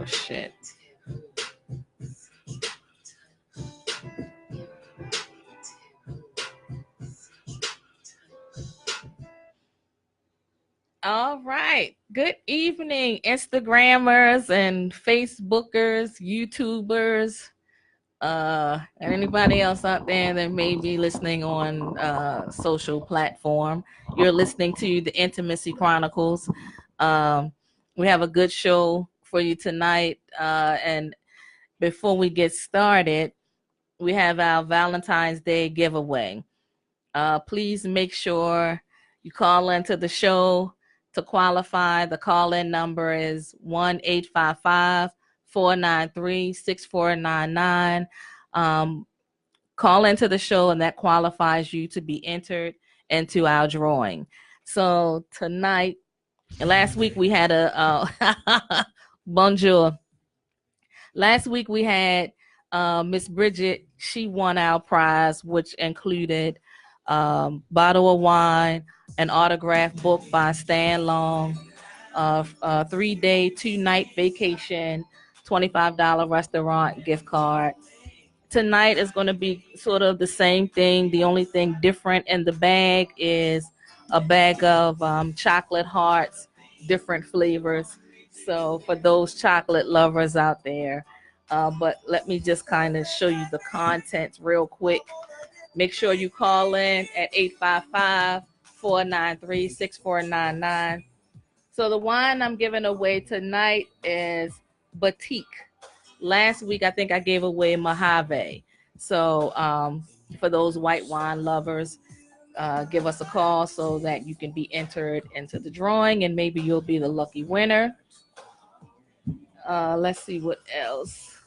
Oh shit. All right. Good evening, Instagrammers and Facebookers, YouTubers, and anybody else out there that may be listening on social platform. You're listening to the Intimacy Chronicles. Um, we have a good show for you tonight. And before we get started, we have our Valentine's Day giveaway. Please make sure you call into the show to qualify. The call-in number is 1-855-493-6499. Call into the show, and that qualifies you to be entered into our drawing. So tonight, last week we had a bonjour. Last week we had Miss Bridget. She won our prize, which included bottle of wine, an autographed book by Stan Long, a 3-day, 2-night vacation, $25 restaurant gift card. Tonight is going to be sort of the same thing. The only thing different in the bag is a bag of chocolate hearts, different flavors. So for those chocolate lovers out there, but let me just kind of show you the contents real quick. Make sure you call in at 855-493-6499. So the wine I'm giving away tonight is Batik. Last week, I think I gave away Mojave. So for those white wine lovers, give us a call so that you can be entered into the drawing, and maybe you'll be the lucky winner. Let's see what else.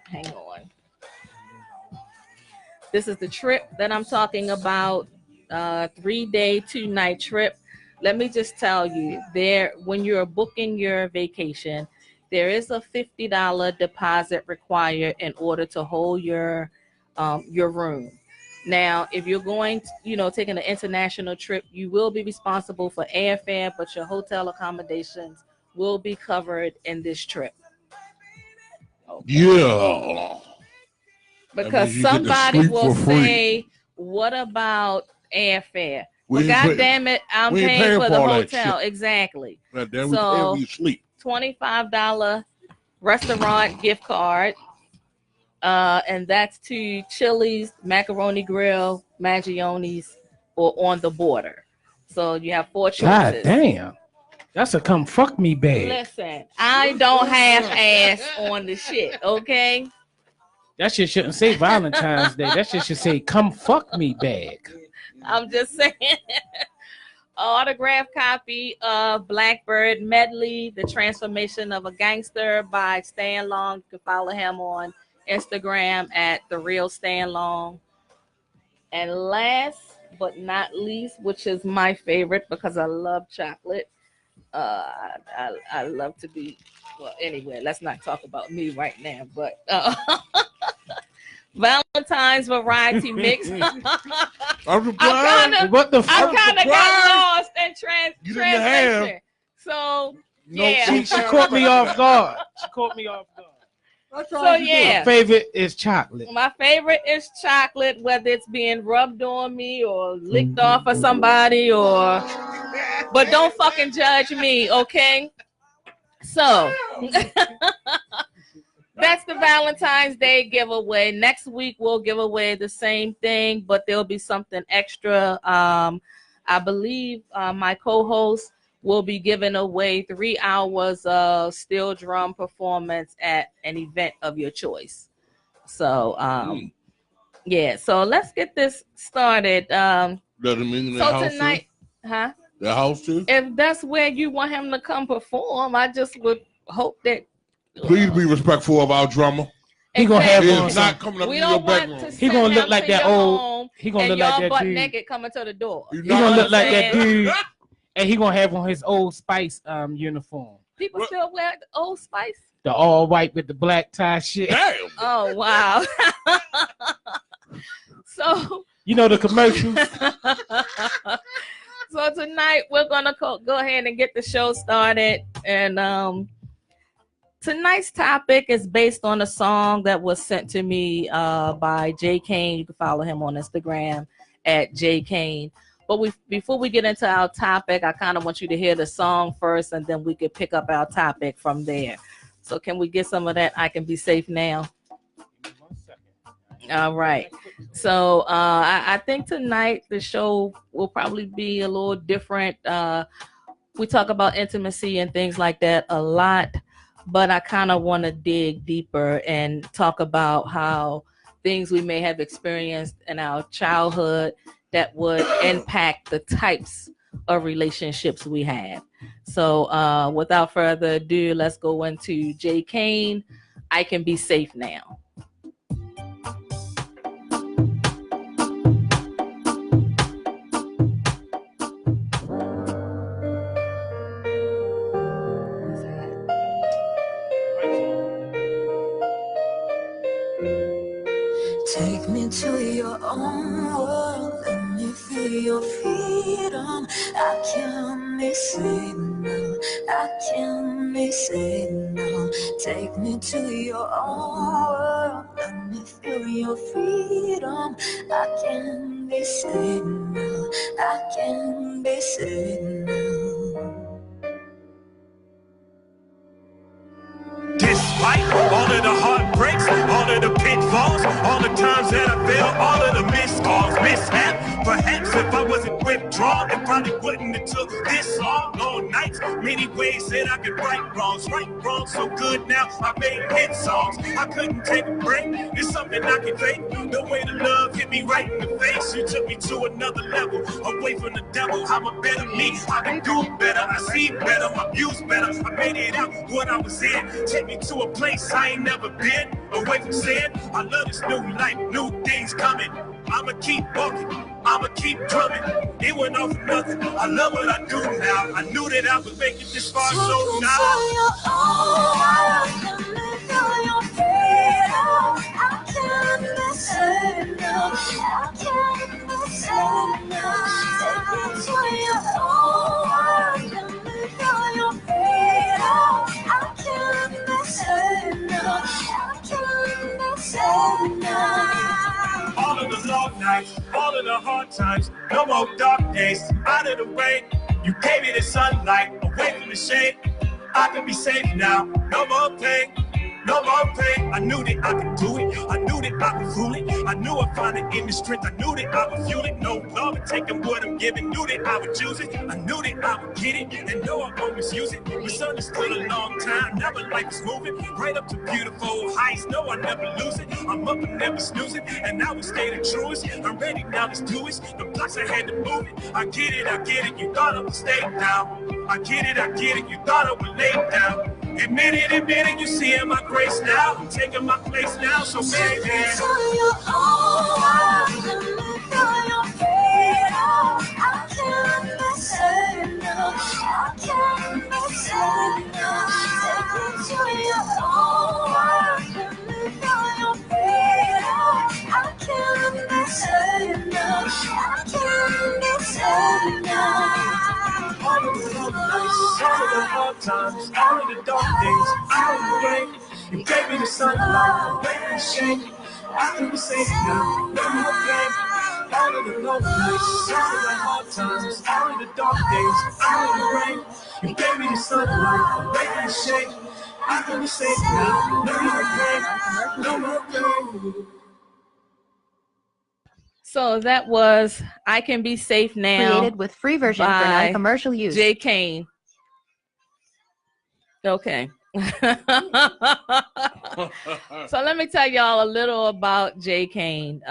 Hang on. This is the trip that I'm talking about, 3-day, 2-night trip. Let me just tell you, when you're booking your vacation, there is a $50 deposit required in order to hold your room. Now, if you're going to, taking an international trip, you will be responsible for airfare, but your hotel accommodations will be covered in this trip. Okay. Yeah. Because somebody will say, what about airfare? Well, God damn it, I'm paying for the hotel. Exactly. Then we pay when you sleep. $25 restaurant gift card. And that's to Chili's, Macaroni Grill, Maggioni's, or On the Border. So you have 4 choices. God damn. That's a come fuck me bag. Listen, I don't have ass on the shit, okay? That shit shouldn't say Valentine's Day. That shit should say come fuck me bag. I'm just saying. Autographed copy of Blackbird Medley, The Transformation of a Gangster by Stan Long. You can follow him on Instagram at The Real Stan Long. And last but not least, which is my favorite because I love chocolate. I love to be, well, anyway, let's not talk about me right now, but Valentine's variety mix. I kind of got lost in translation. So yeah, she caught me off guard. So yeah, my favorite is chocolate. My favorite is chocolate, whether it's being rubbed on me or licked off of somebody, but don't fucking judge me, okay? So that's the Valentine's Day giveaway. Next week we'll give away the same thing, but there'll be something extra. I believe my co-host will be giving away 3 hours of steel drum performance at an event of your choice. So yeah, so let's get this started. Does it mean so tonight, huh? The house too? If that's where you want him to come perform, I just would hope that. Please be respectful of our drummer. He gonna have on not coming up we in don't your want bedroom. to He gonna look like that old. He gonna look like that butt dude. naked coming to the door. He gonna look like that dude, and he gonna have on his Old Spice uniform. People still wear the Old Spice. The all white with the black tie shit. Damn. Oh wow. So you know the commercials. So tonight we're gonna go ahead and get the show started, and tonight's topic is based on a song that was sent to me by J Kane. You can follow him on Instagram at J Kane. But before we get into our topic, I kind of want you to hear the song first, and then we could pick up our topic from there. So can we get some of that? I Can Be Safe Now. All right. So I think tonight the show will probably be a little different. We talk about intimacy and things like that a lot, but I kind of want to dig deeper and talk about how things we may have experienced in our childhood that would impact the types of relationships we have. So without further ado, let's go into J Kane. I Can Be Safe Now. Take me to your own world, let me feel your freedom. I can be safe now, I can be safe now. Take me to your own world, let me feel your freedom. I can be safe now, I can be safe now. Despite all of the heartbreaks, all of the pitfalls, all the times that I failed, all of the missed calls, mishap. Perhaps if I wasn't withdrawn, it probably wouldn't have took this long nights. Many ways that I could right wrongs so good now. I made hit songs. I couldn't take a break. It's something I can fake. The way the love hit me right in the face. You took me to another level, away from the devil. I'm a better me. I can do better. I see better. My views better. I made it out what I was in. Take me to a place I ain't never been. Away from sin. I love this new life, new things coming. I'ma keep walking, I'ma keep drumming. It went off for nothing. I love what I do now. I knew that I would make it this far, so now. I can be safe now. I can be safe now. Take me to your own world. Let me feel your freedom. I can be safe now. I can be safe now. All of the long nights, all of the hard times, no more dark days. Out of the rain, you gave me the sunlight, away from the shade. I can be safe now, no more pain. No more pain. I knew that I could do it. I knew that I could fool it. I knew I'd find it in the strength. I knew that I would fuel it. No love and taking what I'm giving. Knew that I would choose it. I knew that I would get it. And know I won't misuse it. Misunderstood a long time. Never life is moving. Right up to beautiful heights. No, I never lose it. I'm up and never snoozing. And I will stay the truest. I'm ready now, let's do it. The blocks I had to move it. I get it. You thought I would stay down. I get it. You thought I would lay down. Admit it, you seeing my grace now. I'm taking my place now, so baby. Take me to your own world, let me feel your freedom. I can be safe now, I can be safe now. Take me to your own world, let me feel your freedom. I can be safe now, I can be safe now. All of the long nights, all of the hard times, all of the dark days, all of the rain. You gave me the sunlight, away from the shade. I can be safe now, no more pain. All of the long nights, all of the hard times, all of the dark days, all of the rain. You gave me the sunlight, away from the shade. I can be safe now, no more pain. So that was I Can Be Safe Now. Created with free version for non-commercial use. J Kane. Okay. So let me tell y'all a little about J Kane.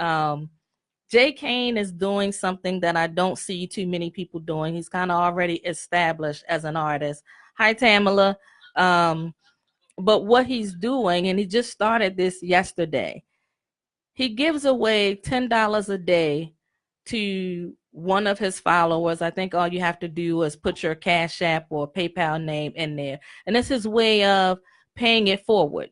J Kane is doing something that I don't see too many people doing. He's kind of already established as an artist. Hi, Tamala. But what he's doing, and he just started this yesterday, he gives away $10 a day to one of his followers. I think all you have to do is put your Cash App or PayPal name in there. And it's his way of paying it forward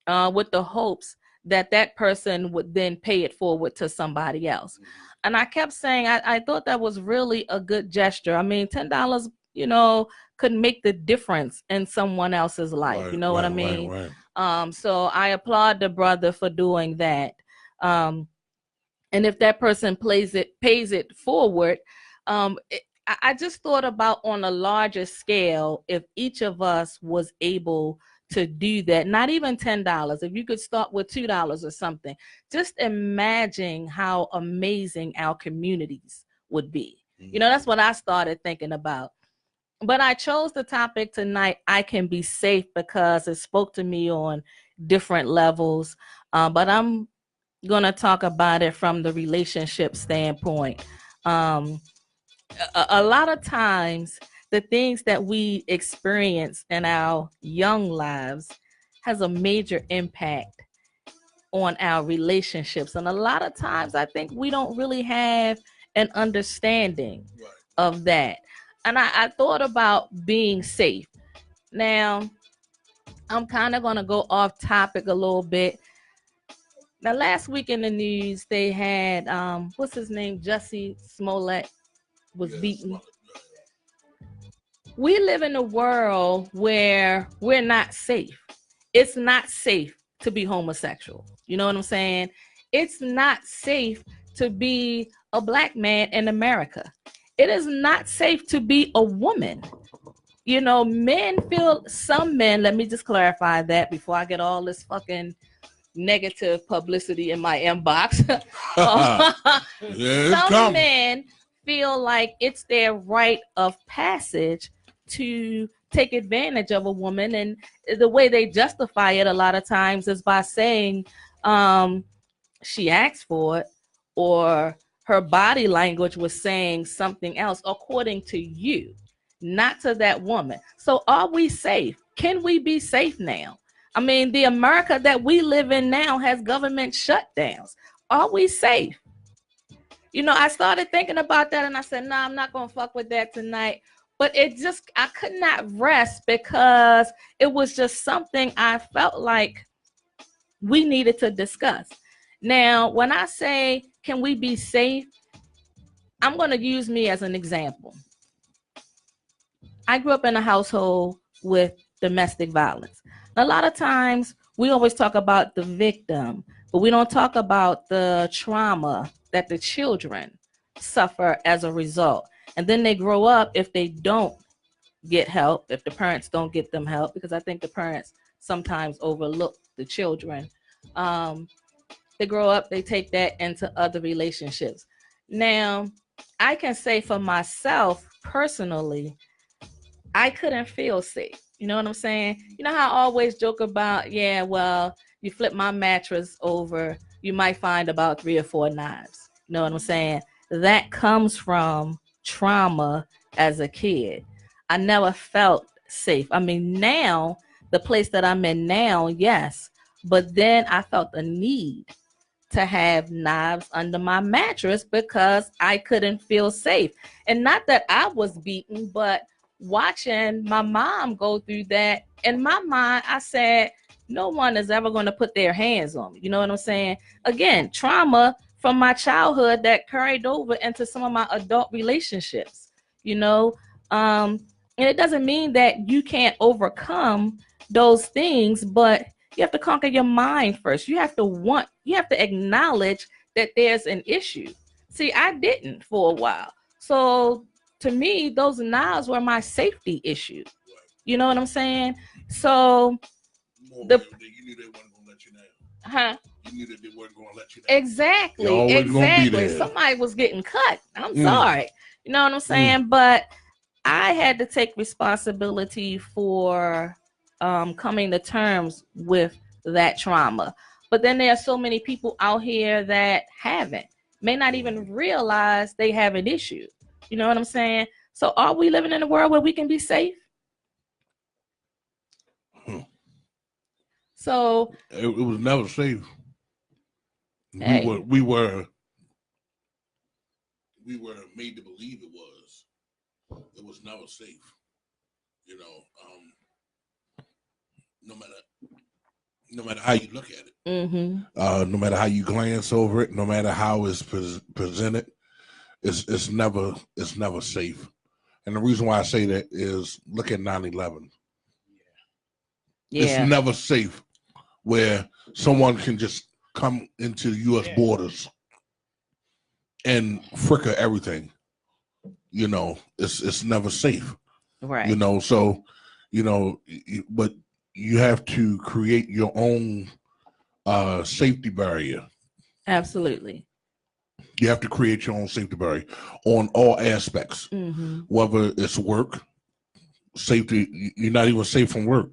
with the hopes that that person would then pay it forward to somebody else. And I kept saying, I thought that was really a good gesture. I mean, $10 could make the difference in someone else's life. Right, You know what I right, mean? right. So I applaud the brother for doing that. And if that person pays it forward, I just thought about on a larger scale, if each of us was able to do that, not even $10, if you could start with $2 or something, just imagine how amazing our communities would be. That's what I started thinking about. But I chose the topic tonight, I Can Be Safe, because it spoke to me on different levels. But I'm going to talk about it from the relationship standpoint. A lot of times, the things that we experience in our young lives has a major impact on our relationships. And a lot of times, I think we don't really have an understanding of that. And I thought about being safe. Now, I'm kind of going to go off topic a little bit. Now, last week in the news, they had, what's his name? Jussie Smollett was beaten. We live in a world where we're not safe. It's not safe to be homosexual. You know what I'm saying? It's not safe to be a black man in America. It is not safe to be a woman. Some men, let me just clarify that before I get all this fucking negative publicity in my inbox. Some men feel like it's their rite of passage to take advantage of a woman, and the way they justify it a lot of times is by saying she asked for it, or her body language was saying something else according to you, not to that woman. So are we safe? Can we be safe now? I mean, the America that we live in now has government shutdowns. Are we safe? I started thinking about that, and I said, no, I'm not going to fuck with that tonight. But I could not rest, because it was just something I felt like we needed to discuss. Now, when I say, can we be safe? I'm going to use me as an example. I grew up in a household with domestic violence. A lot of times we always talk about the victim, but we don't talk about the trauma that the children suffer as a result. And then they grow up, if they don't get help, if the parents don't get them help, because I think the parents sometimes overlook the children. They grow up, they take that into other relationships. Now, I can say for myself personally, I couldn't feel safe. You know what I'm saying? You know how I always joke about, you flip my mattress over, you might find about 3 or 4 knives. You know what I'm saying? That comes from trauma as a kid. I never felt safe. I mean, now, the place that I'm in now, yes. But then I felt the need to have knives under my mattress because I couldn't feel safe. And not that I was beaten, but watching my mom go through that, in my mind, I said, no one is ever going to put their hands on me. You know what I'm saying? Again, trauma from my childhood that carried over into some of my adult relationships, and it doesn't mean that you can't overcome those things, but you have to conquer your mind first. You have to acknowledge that there's an issue. See, I didn't for a while. So to me, those knives were my safety issue. You know what I'm saying? So you knew they weren't gonna let you down. You knew that they weren't gonna let you down. Exactly. Somebody was getting cut. I'm sorry. You know what I'm saying? But I had to take responsibility for coming to terms with that trauma. But then there are so many people out here that may not even realize they have an issue. You know what I'm saying? So are we living in a world where we can be safe? So it was never safe. Hey. We were made to believe it was. It was never safe. No matter how you look at it, no matter how you glance over it, no matter how it's presented, it's never safe. And the reason why I say that is look at 9/11. Yeah. It's never safe where someone can just come into the U.S. borders and fricker everything. You know, it's never safe. Right. You know, so, you know, but you have to create your own safety barrier. Absolutely. You have to create your own safety barrier on all aspects, whether it's work, safety. You're not even safe from work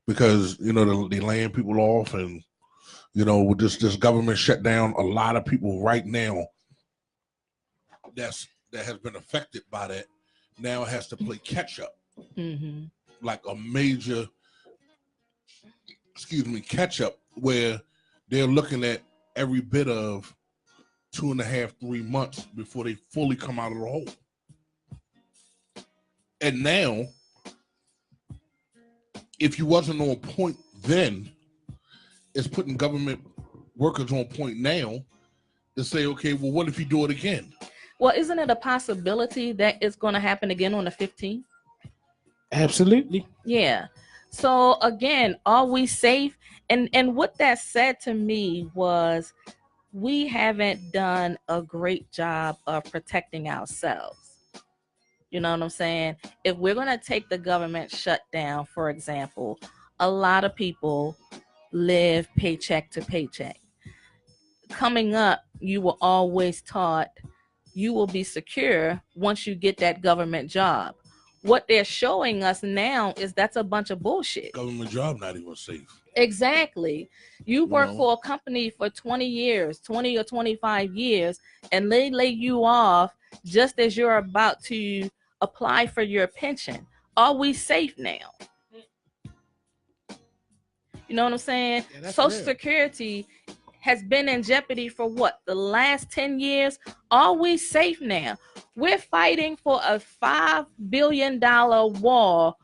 because, you know, they laying people off, and, you know, with this government shutdown, a lot of people right now that has been affected by that now has to play catch up. Like a major, catch up, where they're looking at every bit of 2.5, 3 months before they fully come out of the hole. And now, if you wasn't on point then, it's putting government workers on point now to say, okay, well, what if you do it again? Well, isn't it a possibility that it's going to happen again on the 15th? Absolutely. Yeah. So again, are we safe? And what that said to me was, we haven't done a great job of protecting ourselves. You know what I'm saying? If we're going to take the government shutdown, for example, a lot of people live paycheck to paycheck. Coming up, you were always taught you will be secure once you get that government job. What they're showing us now is that's a bunch of bullshit. Government job not even safe. Exactly. You work for a company for 20 years, 20 or 25 years, and they lay you off just as you're about to apply for your pension. Are we safe now? You know what I'm saying? Yeah, Social Security has been in jeopardy for what? The last 10 years? Are we safe now? We're fighting for a $5 billion war,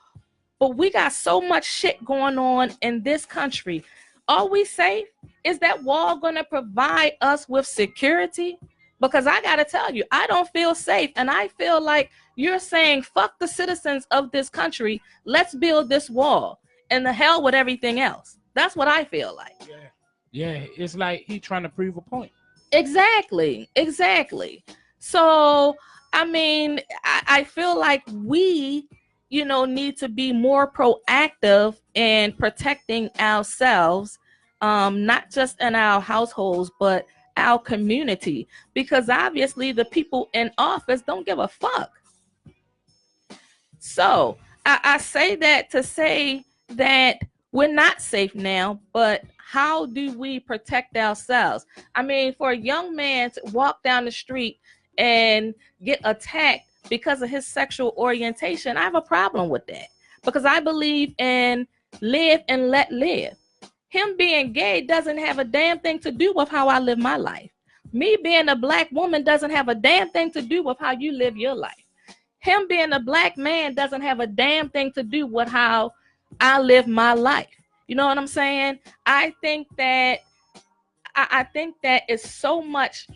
but we got so much shit going on in this country. Are we safe? Is that wall going to provide us with security? Because I got to tell you, I don't feel safe. And I feel like you're saying, fuck the citizens of this country. Let's build this wall. And the hell with everything else. That's what I feel like. Yeah, it's like he trying to prove a point. Exactly. So, I mean, I feel like we, you know, need to be more proactive in protecting ourselves, not just in our households, but our community, because obviously the people in office don't give a fuck. So I say that to say that we're not safe now, but how do we protect ourselves? I mean, for a young man to walk down the street and get attacked because of his sexual orientation, I have a problem with that, because I believe in live and let live. Him being gay doesn't have a damn thing to do with how I live my life. Me being a black woman doesn't have a damn thing to do with how you live your life. Him being a black man doesn't have a damn thing to do with how I live my life. You know what I'm saying? I think that it's so much.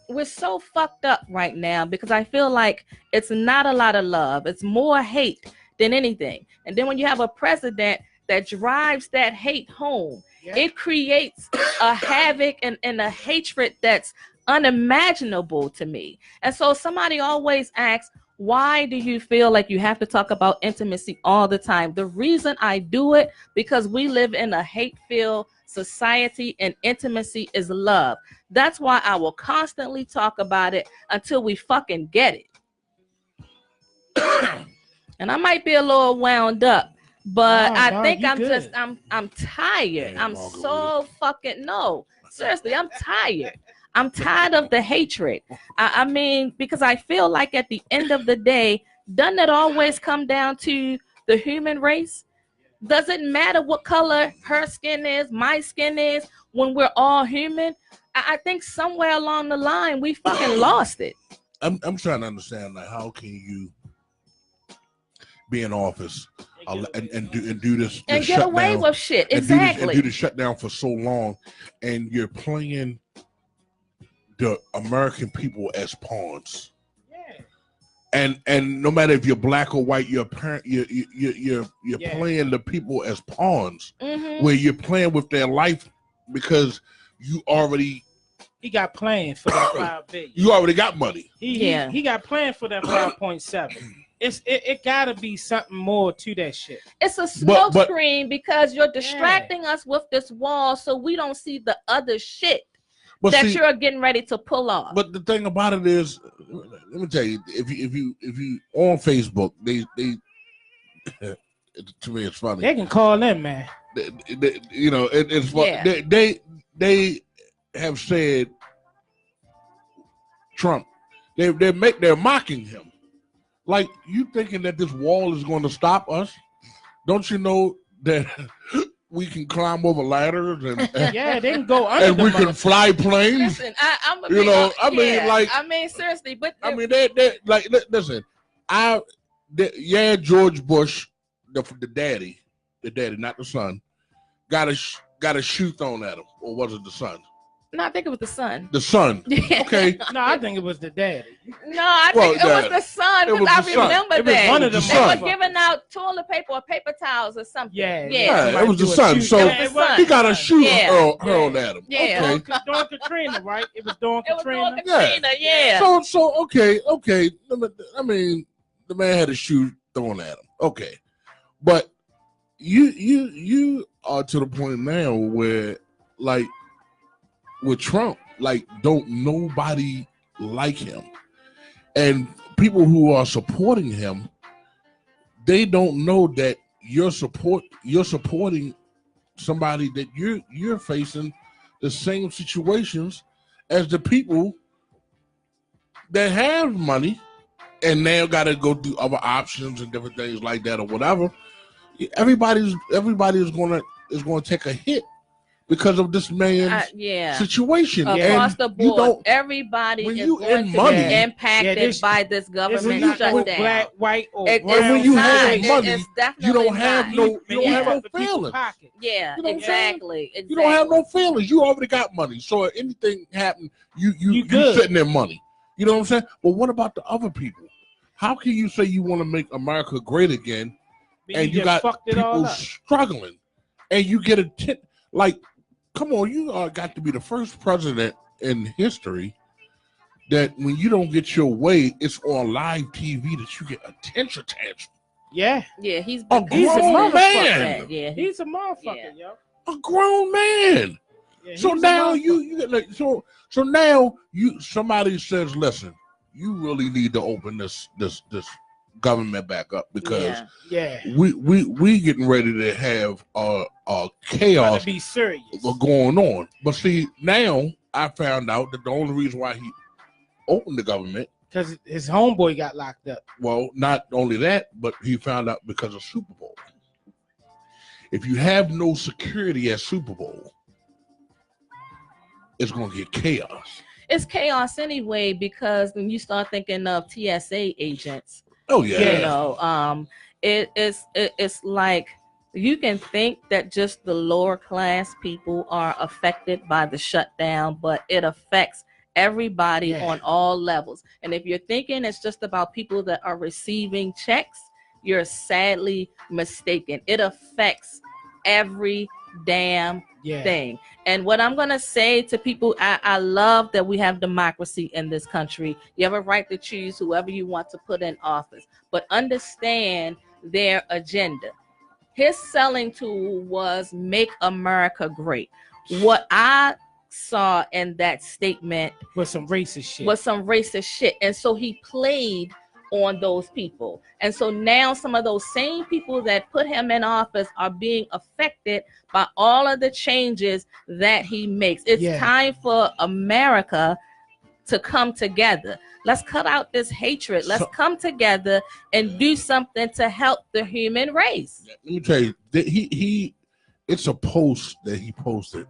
We're so fucked up right now because I feel like it's not a lot of love. It's more hate than anything. And then when you have a president that drives that hate home, it creates a havoc and a hatred that's unimaginable to me. And so somebody always asks, why do you feel like you have to talk about intimacy all the time? The reason I do it, because we live in a hate-filled society and intimacy is love. That's why I will constantly talk about it until we fucking get it. And I might be a little wound up, but I think I'm tired. I'm so fucking, seriously, I'm tired. I'm tired of the hatred. I mean, because I feel like at the end of the day, doesn't it always come down to the human race? Doesn't matter what color her skin is, my skin is, when we're all human. I think somewhere along the line, we fucking lost it. I'm trying to understand, like, how can you be in office and do this and get away with shit? Exactly. And do the shutdown for so long, and you're playing the American people as pawns. And no matter if you're black or white, you're playing the people as pawns, where you're playing with their life because you already. He got planned for that $5 billion. You already got money. He got planned for that 5.7. It gotta be something more to that shit. It's a smoke screen because you're distracting us with this wall, so we don't see the other shit that you're getting ready to pull off. But the thing about it is, let me tell you, if you on Facebook, they to me it's funny. They can call in, man. It's funny. Yeah. They have said Trump. They're mocking him. Like, you thinking that this wall is going to stop us? Don't you know that we can climb over ladders and they can go under and we can fly planes? Listen, seriously, but they like listen. George Bush, the daddy, not the son, got a shoe thrown at him, or was it the son? No, I think it was the son. The son. Okay. No, I think it was the daddy. No, I think it was the son. Because I remember that. One of them. They were giving out toilet paper or paper towels or something. Yeah, it was the son. So he got a shoe hurled at him. Yeah. Okay. Dawn Katrina, right? It was Dawn Katrina. Yeah. So okay. I mean, the man had a shoe thrown at him. Okay. But you are to the point now where, like, with Trump, like, don't nobody like him, and people who are supporting him, they don't know that you're supporting somebody that you're facing the same situations as the people that have money and now got to go through other options and different things like that or whatever. Everybody is going to take a hit because of this man's situation. Across the board, everybody is going to be impacted by this government shutdown. Black, white, or brown. And when you have money, you don't have no feelings. Yeah, exactly. You don't have no feelings. You already got money. So if anything happen, you sitting in money. You know what I'm saying? But what about the other people? How can you say you want to make America great again, and you got people struggling, and you get a tip? Like, come on, you got to be the first president in history that when you don't get your way, it's on live TV that you get a temper tantrum. Yeah, he's a grown man. Yeah, he's a motherfucker, yo. A grown man. Yeah, so now so now somebody says, listen, you really need to open this government back up because we getting ready to have chaos be serious going on. But see, now I found out that the only reason why he opened the government because his homeboy got locked up. Well, not only that, but he found out because of Super Bowl. If you have no security at Super Bowl, it's going to get chaos. It's chaos anyway, because when you start thinking of TSA agents, it's like you can think that just the lower class people are affected by the shutdown, but it affects everybody on all levels. And if you're thinking it's just about people that are receiving checks, you're sadly mistaken. It affects every damn thing. And what I'm going to say to people, I love that we have democracy in this country. You have a right to choose whoever you want to put in office, but understand their agenda. His selling tool was make America great. What I saw in that statement was some racist shit. And so he played on those people. And so now some of those same people that put him in office are being affected by all of the changes that he makes. It's time for America to come together. Let's cut out this hatred. Let's come together and do something to help the human race. Let me tell you, it's a post that he posted.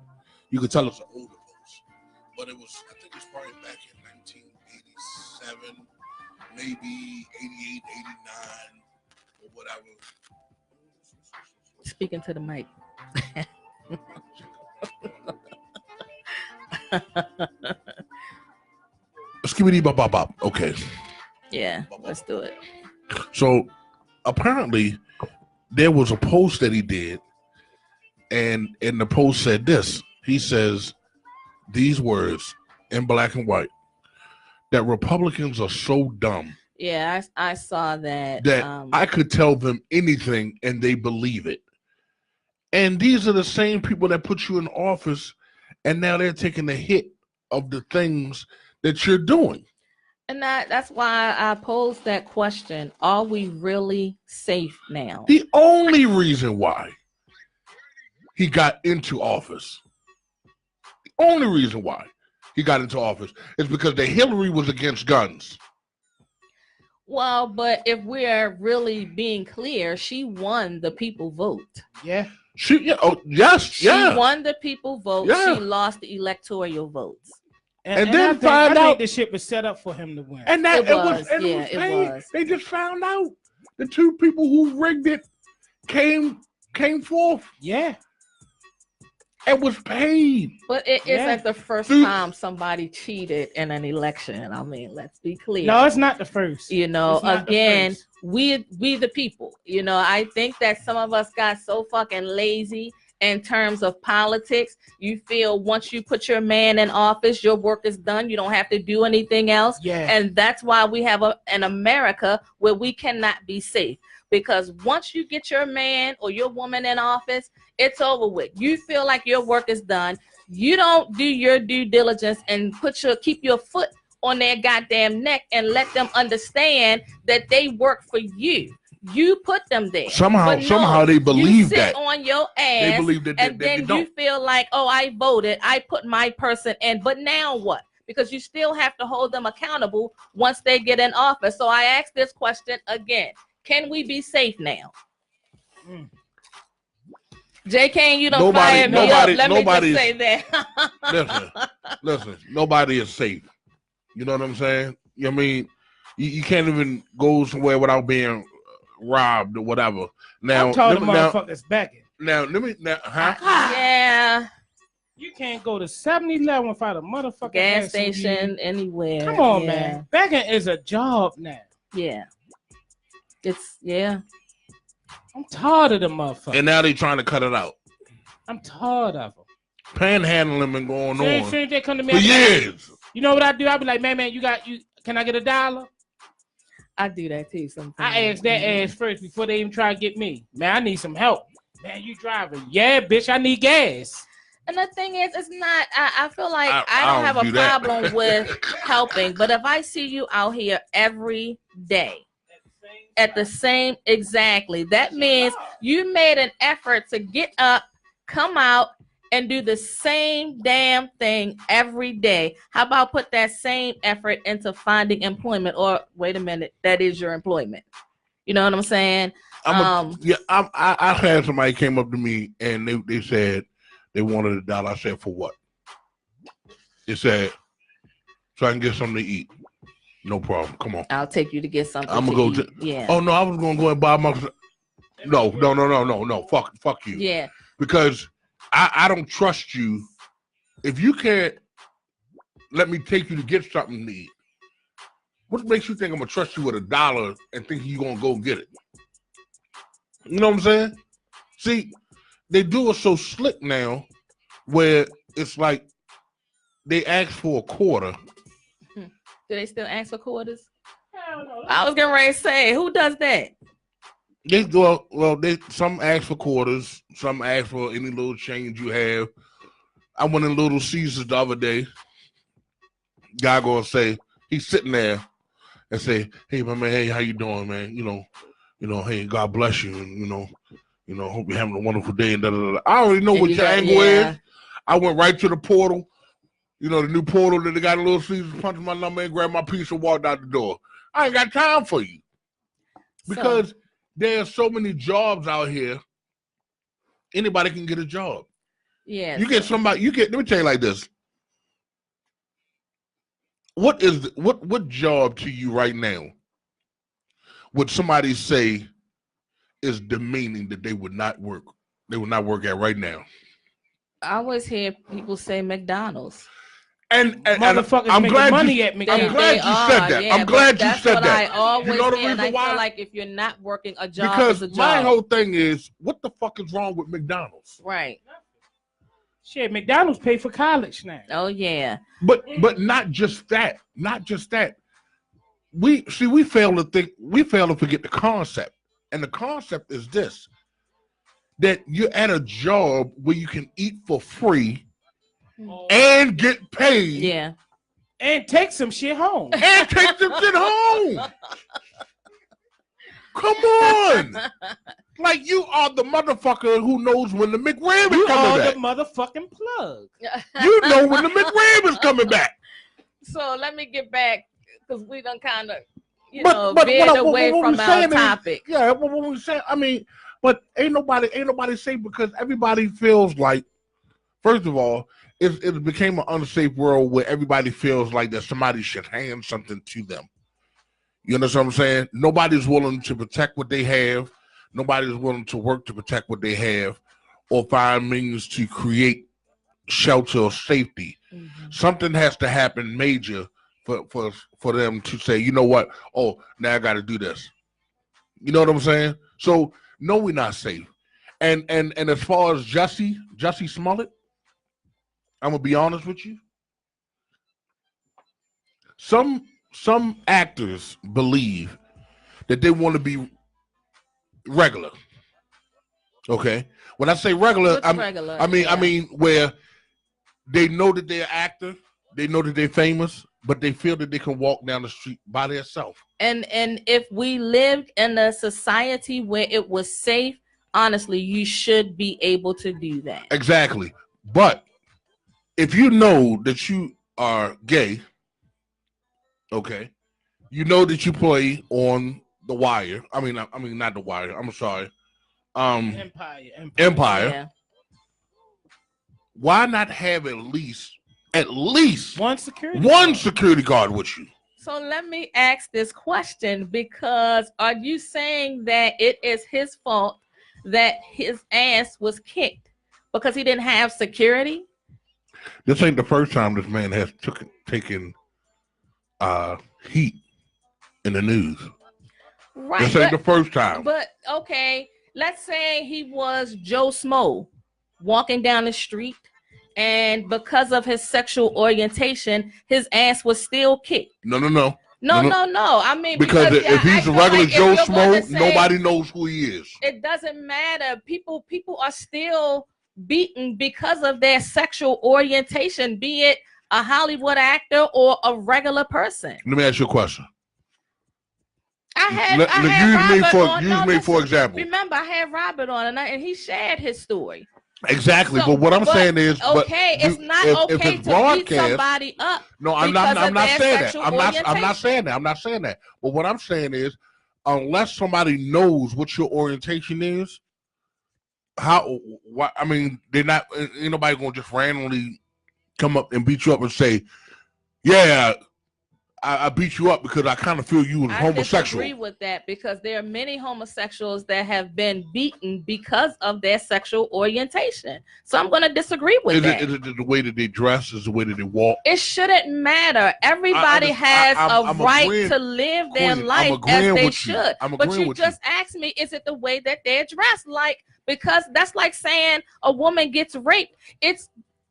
You can tell it's an older post, but it was, I think it's probably back in 1987, maybe 88, 89, or whatever. Speaking to the mic. Skibbity bop bop bop. Okay. Yeah, let's do it. So apparently there was a post that he did, and the post said this. He says these words in black and white, that Republicans are so dumb. Yeah, I saw that. That I could tell them anything and they believe it. And these are the same people that put you in office, and now they're taking the hit of the things that you're doing. And that's why I posed that question. Are we really safe now? The only reason why he got into office, is because the Hillary was against guns. Well, but if we're really being clear, she won the people vote. Yeah. She won the people vote. Yeah. She lost the electoral votes. And then I think the shit was set up for him to win. And that it was. They just found out the two people who rigged it came forth. Yeah. It was paid. But it's like the first time somebody cheated in an election. I mean, let's be clear. No, it's not the first. You know, again, we the people. You know, I think that some of us got so fucking lazy in terms of politics. You feel once you put your man in office, your work is done. You don't have to do anything else. Yeah. And that's why we have an America where we cannot be safe. Because once you get your man or your woman in office, it's over with. You feel like your work is done. You don't do your due diligence and keep your foot on their goddamn neck and let them understand that they work for you. You put them there. Somehow they believe that. You sit on your ass. They believe that. And then you feel like, oh, I voted. I put my person in. But now what? Because you still have to hold them accountable once they get in office. So I ask this question again. Can we be safe now? J.K., you don't fire me up. Let me just say that. listen, nobody is safe. You know what I'm saying? I mean, you can't even go somewhere without being robbed or whatever. Now, I'm talking motherfuckers begging. Yeah. You can't go to 7-Eleven without a motherfucking gas station anywhere. Come on, man. Begging is a job now. Yeah. I'm tired of the motherfuckers. And now they trying to cut it out. I'm tired of them. Panhandling been going on they come to me for years. You know what I do? I be like, man, can I get $1? I do that too sometimes. I ask that ass first before they even try to get me. Man, I need some help. Man, you driving? Yeah, bitch, I need gas. And the thing is, it's not. I feel like I don't have a problem with helping, but if I see you out here every day at the same exactly, that means you made an effort to get up, come out, and do the same damn thing every day. How about put that same effort into finding employment? Or wait a minute, that is your employment. You know what I'm saying? I had somebody came up to me and they said they wanted $1. I said, for what? They said, so I can get something to eat. No problem. Come on. I'll take you to get something. I'm gonna go. Yeah. Oh no, I was gonna go and buy my. No. Fuck you. Yeah. Because I don't trust you. If you can't let me take you to get something to eat, what makes you think I'm gonna trust you with $1 and think you gonna go get it? You know what I'm saying? See, they do it so slick now, where it's like they ask for a quarter. Do they still ask for quarters? Hell no. I was getting ready to say, who does that? Some ask for quarters, some ask for any little change you have. I went in Little Caesars the other day. Guy gonna say, he's sitting there and say, hey my man, hey, how you doing, man? You know, hey, God bless you, and hope you're having a wonderful day. And I already know what your angle is. I went right to the portal. You know, the new portal that they got a Little Caesars, punched my number and grabbed my piece and walked out the door. I ain't got time for you. Because there are so many jobs out here. Anybody can get a job. Yeah. You get somebody, let me tell you like this. What job to you right now would somebody say is demeaning that they would not work at right now? I always hear people say McDonald's. And motherfuckers I'm making glad money you, at I'm McDonald's. glad you said that. Yeah, I'm glad you that's said what that. I always You know the hear, and reason I why? feel like if you're not working, a job Because is a job. my whole thing is, what the fuck is wrong with McDonald's? Right. Shit, McDonald's pay for college now. Oh yeah. But not just that. Not just that. We fail to forget the concept. And the concept is this: that you're at a job where you can eat for free and get paid. Yeah. And take some shit home. And take some shit home. Come on. Like, you are the motherfucker who knows when the McRib is coming back. You are the motherfucking plug. You know when the McRib is coming back. So let me get back, because we done kind of, veered away from our topic. Yeah, what we say, I mean, but ain't nobody safe, because everybody feels like, first of all, it became an unsafe world where everybody feels like that somebody should hand something to them. You know what I'm saying? Nobody's willing to protect what they have. Nobody's willing to work to protect what they have, or find means to create shelter or safety. Mm-hmm. Something has to happen major for them to say, you know what? Oh, now I got to do this. You know what I'm saying? So no, we're not safe. And as far as Jussie Smollett, I'm gonna be honest with you. Some actors believe that they want to be regular. Okay, when I say regular, I mean where they know that they're an actor, they know that they're famous, but they feel that they can walk down the street by themselves. And if we lived in a society where it was safe, honestly, you should be able to do that. Exactly. But if you know that you are gay, okay, you know that you play on The Wire. I mean not The Wire. I'm sorry. Empire. Yeah. Why not have at least one security guard with you? So let me ask this question, because are you saying that it is his fault that his ass was kicked because he didn't have security? This ain't the first time this man has taken heat in the news. Right. This ain't the first time. But okay, let's say he was Joe Smo walking down the street, and because of his sexual orientation, his ass was still kicked. No. I mean, because if he's a regular Joe Smo, nobody knows who he is. It doesn't matter. People are still beaten because of their sexual orientation, be it a Hollywood actor or a regular person. Let me ask you a question. Use me for example. Remember, I had Robert on, and he shared his story. Exactly, so, but what I'm saying is, it's not okay to beat somebody up. No, I'm not saying that. I'm not saying that. But what I'm saying is, unless somebody knows what your orientation is, they're not. Ain't nobody gonna just randomly come up and beat you up and say, "Yeah, I beat you up because I kind of feel you was homosexual." I disagree with that, because there are many homosexuals that have been beaten because of their sexual orientation. So I'm going to disagree with that. Is it the way that they dress? Is the way that they walk? It shouldn't matter. Everybody has a right to live their life as they should. But you just asked me, is it the way that they're dressed? Because that's like saying a woman gets raped. It's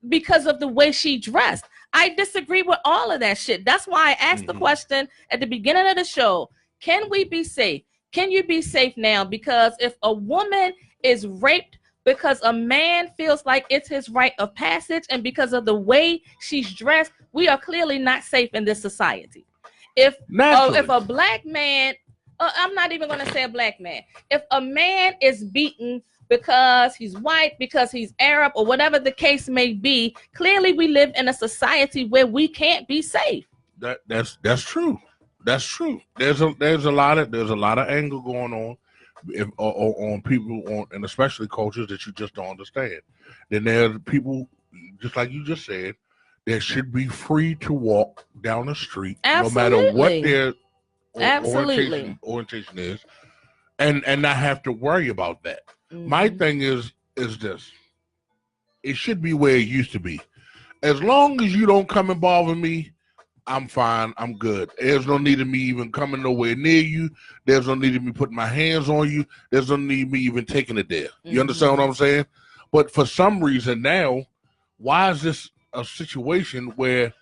because of the way she dressed. I disagree with all of that shit. That's why I asked the question at the beginning of the show. Can we be safe? Can you be safe now? Because if a woman is raped because a man feels like it's his rite of passage, and because of the way she's dressed, we are clearly not safe in this society. If a black man, I'm not even going to say a black man. If a man is beaten because he's white, because he's Arab, or whatever the case may be, clearly we live in a society where we can't be safe. That's true. That's true. There's a lot of anger going on on people, and especially cultures that you just don't understand. Then there's people, just like you just said, that should be free to walk down the street, Absolutely. no matter what their Absolutely. orientation is, and not have to worry about that. My thing is this: it should be where it used to be. as long as you don't come and bother me, I'm fine. I'm good. There's no need of me even coming nowhere near you. There's no need of me putting my hands on you. There's no need of me even taking it there. You understand what I'm saying? But for some reason now, why is this a situation where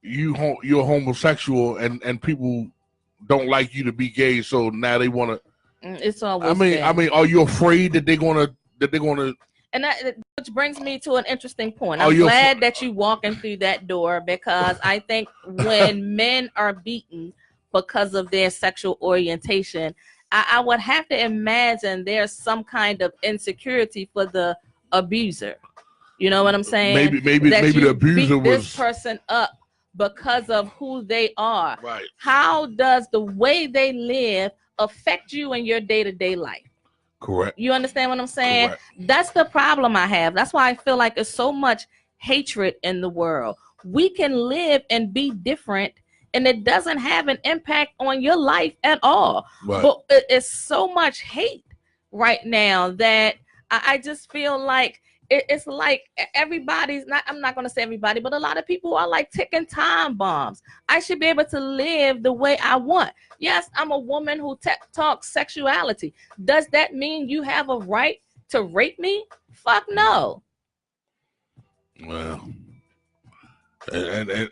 you're homosexual and people don't like you to be gay, so now they want to? It's always. I mean, are you afraid that they're gonna? And that, which brings me to an interesting point. I'm glad that you walking through that door, because I think when men are beaten because of their sexual orientation, I would have to imagine there's some kind of insecurity for the abuser. You know what I'm saying? Maybe the abuser was this person up because of who they are. Right. How does the way they live affect you in your day-to-day life? Correct. You understand what I'm saying? Correct. That's the problem I have. That's why I feel like there's so much hatred in the world. We can live and be different, and it doesn't have an impact on your life at all. Right. But it's so much hate right now that I just feel like it's like everybody's not, I'm not going to say everybody, but a lot of people are like ticking time bombs. I should be able to live the way I want. Yes, I'm a woman who talks sexuality. Does that mean you have a right to rape me? Fuck no. Well, and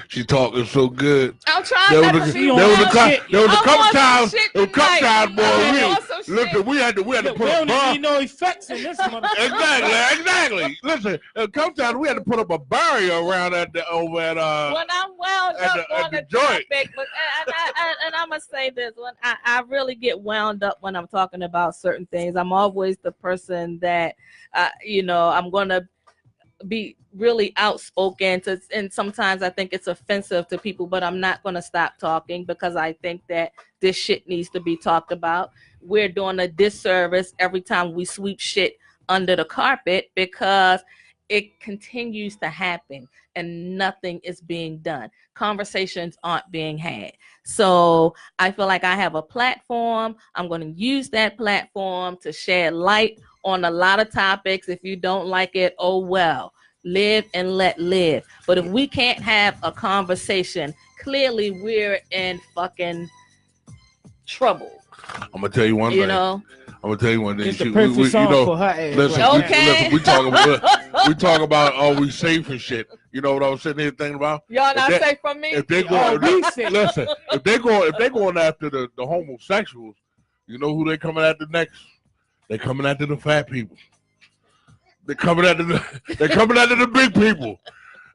she talking so good. I'm trying not to be There was a couple times, boy. Listen, we had to put a bar. We don't need no effects in this motherfucker. Exactly. Listen, a couple times we had to put up a barrier around over at when I'm wound up on the topic, but and I'm gonna say this: when I really get wound up when I'm talking about certain things, I'm always the person that I'm gonna be really outspoken and sometimes I think it's offensive to people, but I'm not going to stop talking because I think that this shit needs to be talked about. We're doing a disservice every time we sweep shit under the carpet because it continues to happen and nothing is being done. Conversations aren't being had. So I feel like I have a platform. I'm going to use that platform to shed light on a lot of topics. If you don't like it, oh well. Live and let live. But if we can't have a conversation, clearly we're in fucking trouble. I'm gonna tell you one thing. I'm gonna tell you one thing. It's the perfect song for her ass. Listen, we talk about are we safe and shit. You know what I was sitting here thinking about? Y'all not safe from me. If they go, listen, if they going after the homosexuals, you know who they coming after next? They coming after the fat people. They're coming after the big people.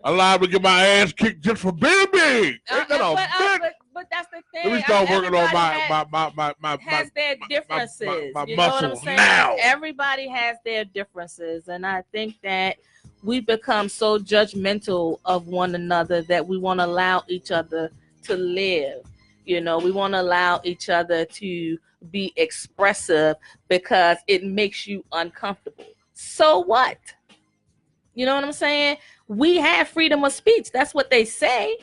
I'm liable to get my ass kicked just for being big. But that's the thing. Let me start working on my has their differences. My you know muscles what I'm saying? now. Everybody has their differences, and I think that we become so judgmental of one another that we want to allow each other to live. We want to allow each other to be expressive because it makes you uncomfortable. So what? You know what I'm saying? We have freedom of speech. That's what they say.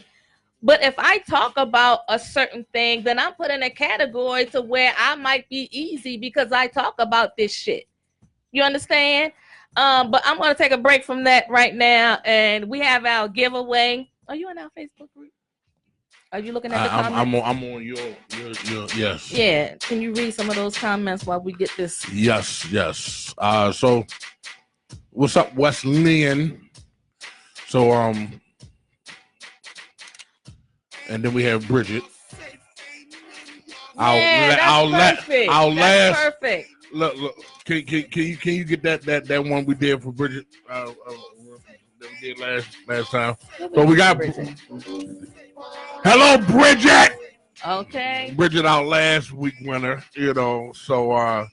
But if I talk about a certain thing, then I'm put in a category to where I might be easy because I talk about this shit. You understand? But I'm going to take a break from that right now. And we have our giveaway. Are you on our Facebook group? Are you looking at the comments? I'm on your yes. Yeah. Can you read some of those comments while we get this? Yes. So what's up, Wesleyan? So and then we have Bridget. That's perfect. Look. Can you get that one we did for Bridget? That we did last time. So we got Bridget. Hello, Bridget. Okay. Bridget, our last week winner. So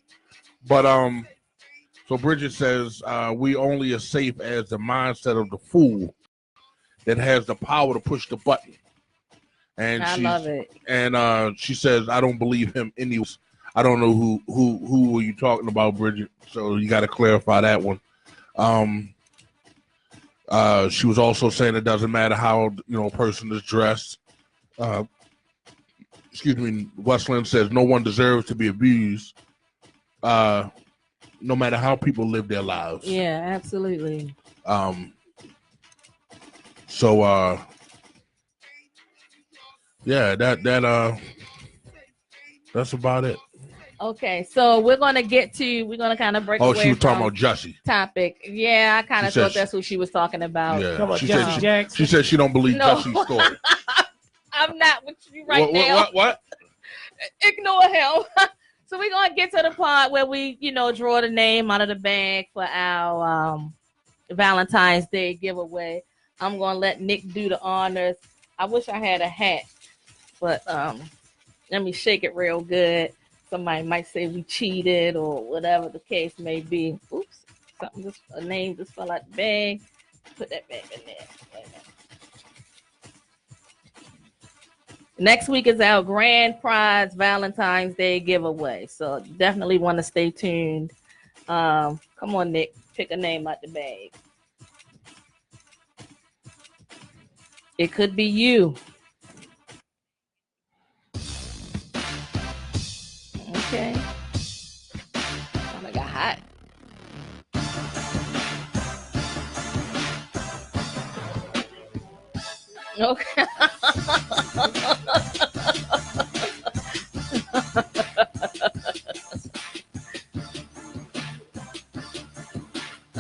Bridget says we only are safe as the mindset of the fool that has the power to push the button. And I love it. And she says, I don't believe him anyways. I don't know who were you talking about, Bridget. So you got to clarify that one. She was also saying it doesn't matter how a person is dressed. Westland says no one deserves to be abused. No matter how people live their lives. Yeah, absolutely. So yeah, that's about it. Okay, so we're gonna kind of break away. She was talking about Jussie topic. Yeah, I kind of thought that's what she was talking about. Yeah, she said she don't believe Jussie's story. I'm not with you now. What? Ignore him. So we're gonna get to the part where we, draw the name out of the bag for our Valentine's Day giveaway. I'm gonna let Nick do the honors. I wish I had a hat, but let me shake it real good. Somebody might say we cheated or whatever the case may be. Oops, a name just fell out the bag. Put that back in there. Next week is our grand prize Valentine's Day giveaway. So definitely want to stay tuned. Come on, Nick, pick a name out the bag. It could be you. Okay. Oh my God, hot. Okay.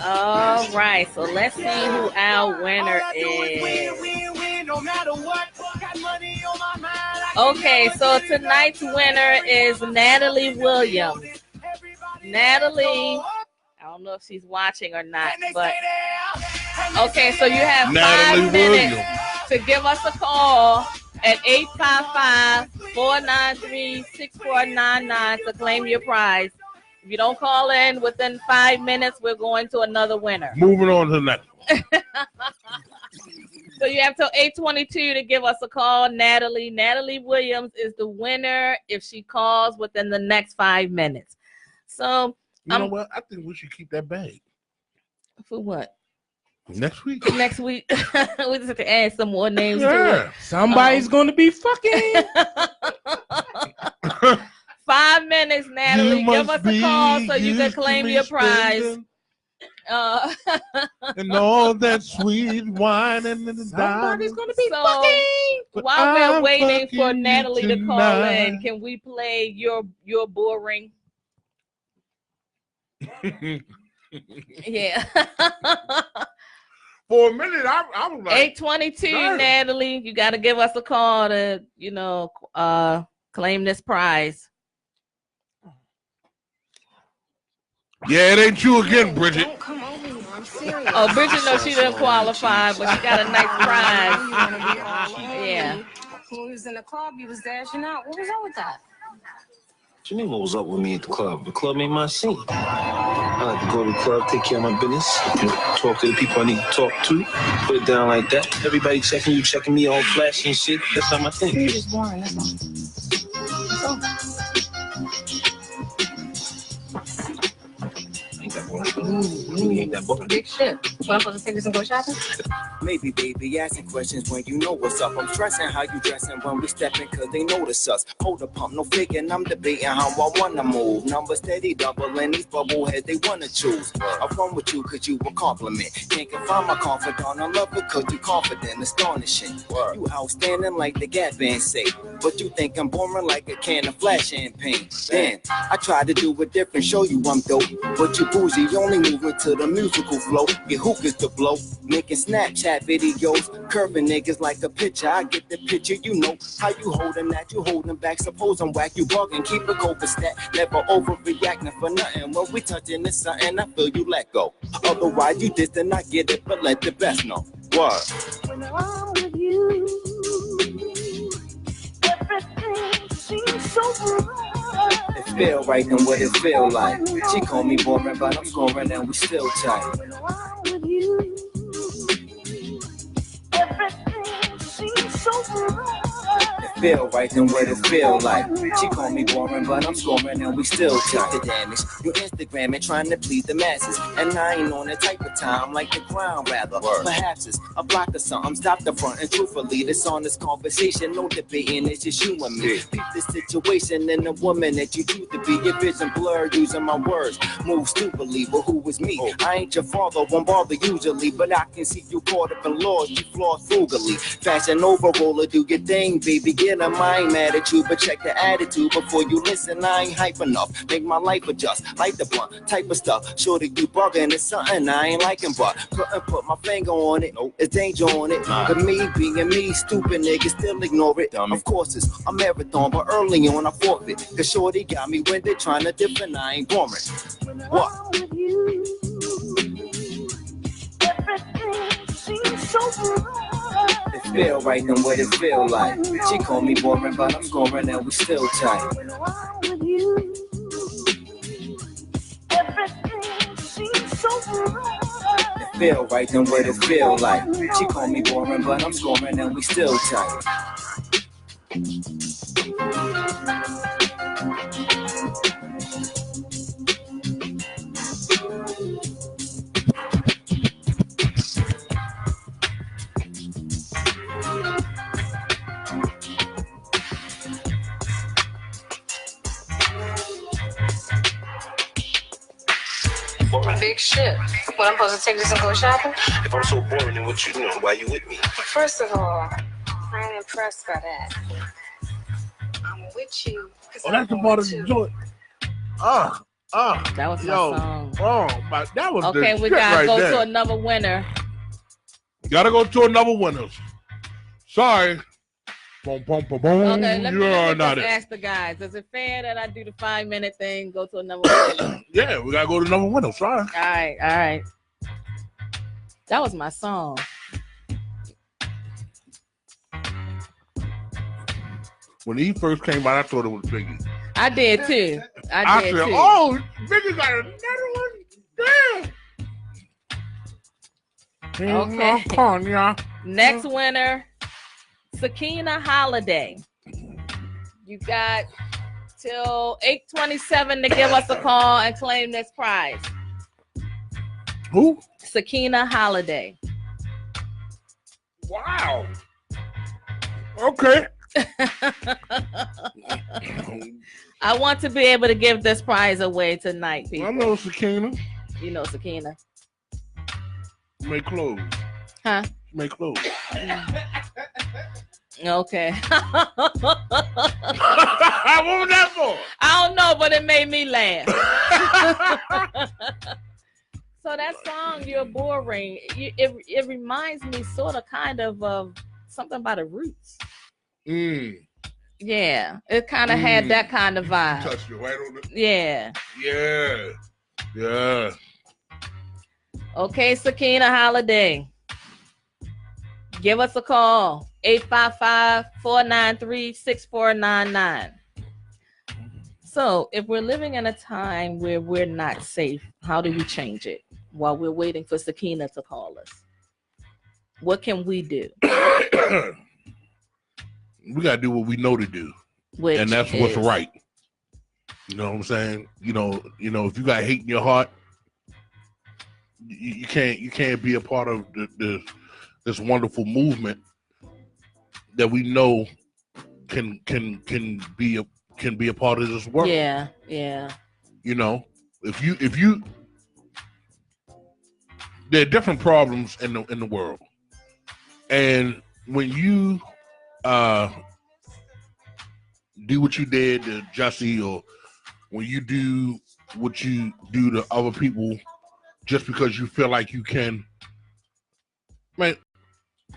All right, so let's see who our winner is. Okay, so tonight's winner is Natalie Williams. Natalie, I don't know if she's watching or not, but okay, so you have 5 minutes to give us a call at 855-493-6499 to claim your prize. If you don't call in within 5 minutes, we're going to another winner. Moving on to the next one. So you have till 8:22 to give us a call, Natalie. Natalie Williams is the winner if she calls within the next 5 minutes. So you know what? I think we should keep that bag. For what? Next week. Next week. We just have to add some more names to it. Somebody's going to be fucking. 5 minutes, Natalie. Give us a call so you can claim your prize. And all that sweet wine and the somebody's going to be fucking. While we're waiting for Natalie to call in, can we play your boring? Yeah. For a minute, I was like 8:22, Natalie. You got to give us a call to, claim this prize. Yeah, it ain't you again, Bridget. Don't come over here. I'm serious. Oh, Bridget knows she didn't qualify, but she got a nice prize. Yeah. When we was in the club, you was dashing out. What was up with that? What you mean what was up with me at the club? The club ain't my scene. I like to go to the club, take care of my business, talk to the people I need to talk to, put it down like that. Everybody checking you, checking me, all flashy and shit. That's not my thing. You're just boring, that's all. Ain't that boring. Big shit. So I'm supposed to take this and go shopping? Maybe, baby, asking questions when you know what's up. I'm stressing how you dressing when we stepping, cause they notice us. Hold the pump, no faking, I'm debating how I wanna move. Number steady doubling, these bubble heads, they wanna choose. I run with you cause you a compliment. Can't confine my confidant, I love it cause you confident, astonishing. You outstanding like the Gap Band say. But you think I'm boring like a can of flash champagne. Damn, I tried to do it different, show you I'm dope. But you bougie, only moving to the musical flow. Your hook is the blow, making Snapchat videos, curving niggas like a picture. I get the picture, you know how you holding that, you holding back. Suppose I'm whack, you bugging, keep a copa stat. Never overreacting for nothing. When we touching this something, I feel you let go. Otherwise you distant, I get it, but let the best know. What? When I'm with you, everything seems so bright. It feel right and what it feel like. She call me boring, but I'm scoring and we still tight. When I'm with you, everything seems so bright. It feel right, then what it feel like. She call me boring, but I'm scoring and we still tight. The damage, you Instagram and trying to please the masses, and I ain't on that type of time like the ground rather. Perhaps it's a block or something. Stop the front and truthfully, this honest conversation, no debating. It's just you and me. Beat the situation and the woman that you choose to be. Your vision blurred, using my words. Move stupidly, but who was me? I ain't your father, won't bother usually, but I can see you caught up in laws. You flawed frugally. Fashion over roller, do your thing, baby. Get a mind mad at you, but check the attitude before you listen. I ain't hype enough. Make my life adjust, like the blunt type of stuff. Shorty, you bugging, it's something I ain't liking, but couldn't put my finger on it. It's danger on it. But me being me, stupid niggas still ignore it. Of course, it's a marathon, but early on I forfeit. Cause Shorty got me when they're trying to dip, and I ain't boring. What? It feel right, then what it feel like. She call me boring, but I'm scoring and we still tight. It feel right, then what it feel like. She call me boring, but I'm scoring and we still tight. Big shit. What, I'm supposed to take this and go shopping? If I'm so boring, then what you know? Why you with me? First of all, I ain't impressed by that. I'm with you. Oh, that's the part of the joint. That was my song. Oh, that was okay. The We shit gotta right go there. to another winner. Gotta go to another winner. Sorry. Boom, boom, boom, boom. Okay, let me You're just ask the guys. Is it fair that I do the 5-minute thing, go to another winner? Yeah, we gotta go to another winner. Sorry. All right. That was my song. When he first came out, I thought it was Biggie. I did too. I did said, too. oh, Biggie got another one. Damn. Okay. Next winner, Sakina Holiday. You got till 8:27 to give us a call and claim this prize. Who? Sakina Holiday. Wow. Okay. I want to be able to give this prize away tonight, people. I know Sakina. You know Sakina. Make clothes. Huh? Make clothes. Okay. What was that for? I don't know, but it made me laugh. So that song, You're Boring, it reminds me sort of kind of something about the Roots. Yeah, it kind of had that kind of vibe. You touched it right on the... Yeah. Okay, Sakina Holiday. Give us a call. 855-493-6499. So if we're living in a time where we're not safe, how do we change it while we're waiting for Sakina to call us? What can we do? We got to do what we know to do. And that's what's right. You know what I'm saying? You know, if you got hate in your heart, you can't be a part of this wonderful movement that we know can be a part of this world. Yeah. You know, if you there are different problems in the world, and when you do what you did to Jesse, or when you do what you do to other people just because you feel like you can, man,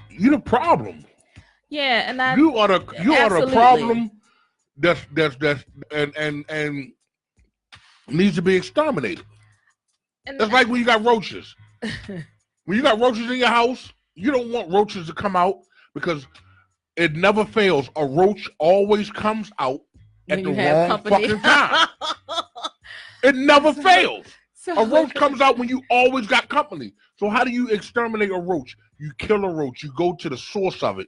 you're the problem. Yeah, and you are the problem that's and needs to be exterminated. And that's like when you got roaches. When you got roaches in your house, you don't want roaches to come out because it never fails. A roach always comes out at the wrong fucking time. It never fails. A roach comes out when you always got company. So how do you exterminate a roach? You kill a roach. You go to the source of it,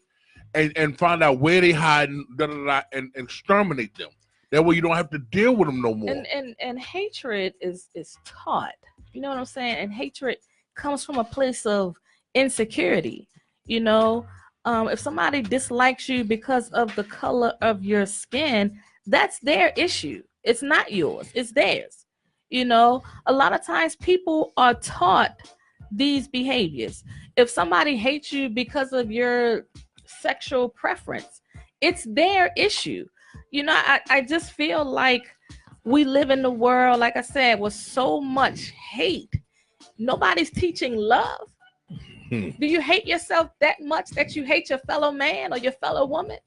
and find out where they hide and exterminate them. That way you don't have to deal with them no more. And hatred is taught. You know what I'm saying? And hatred comes from a place of insecurity. If somebody dislikes you because of the color of your skin, that's their issue. It's not yours. It's theirs. A lot of times people are taught these behaviors. If somebody hates you because of your sexual preference, it's their issue. I just feel like we live in the world, like I said, with so much hate. Nobody's teaching love. Do you hate yourself that much that you hate your fellow man or your fellow woman?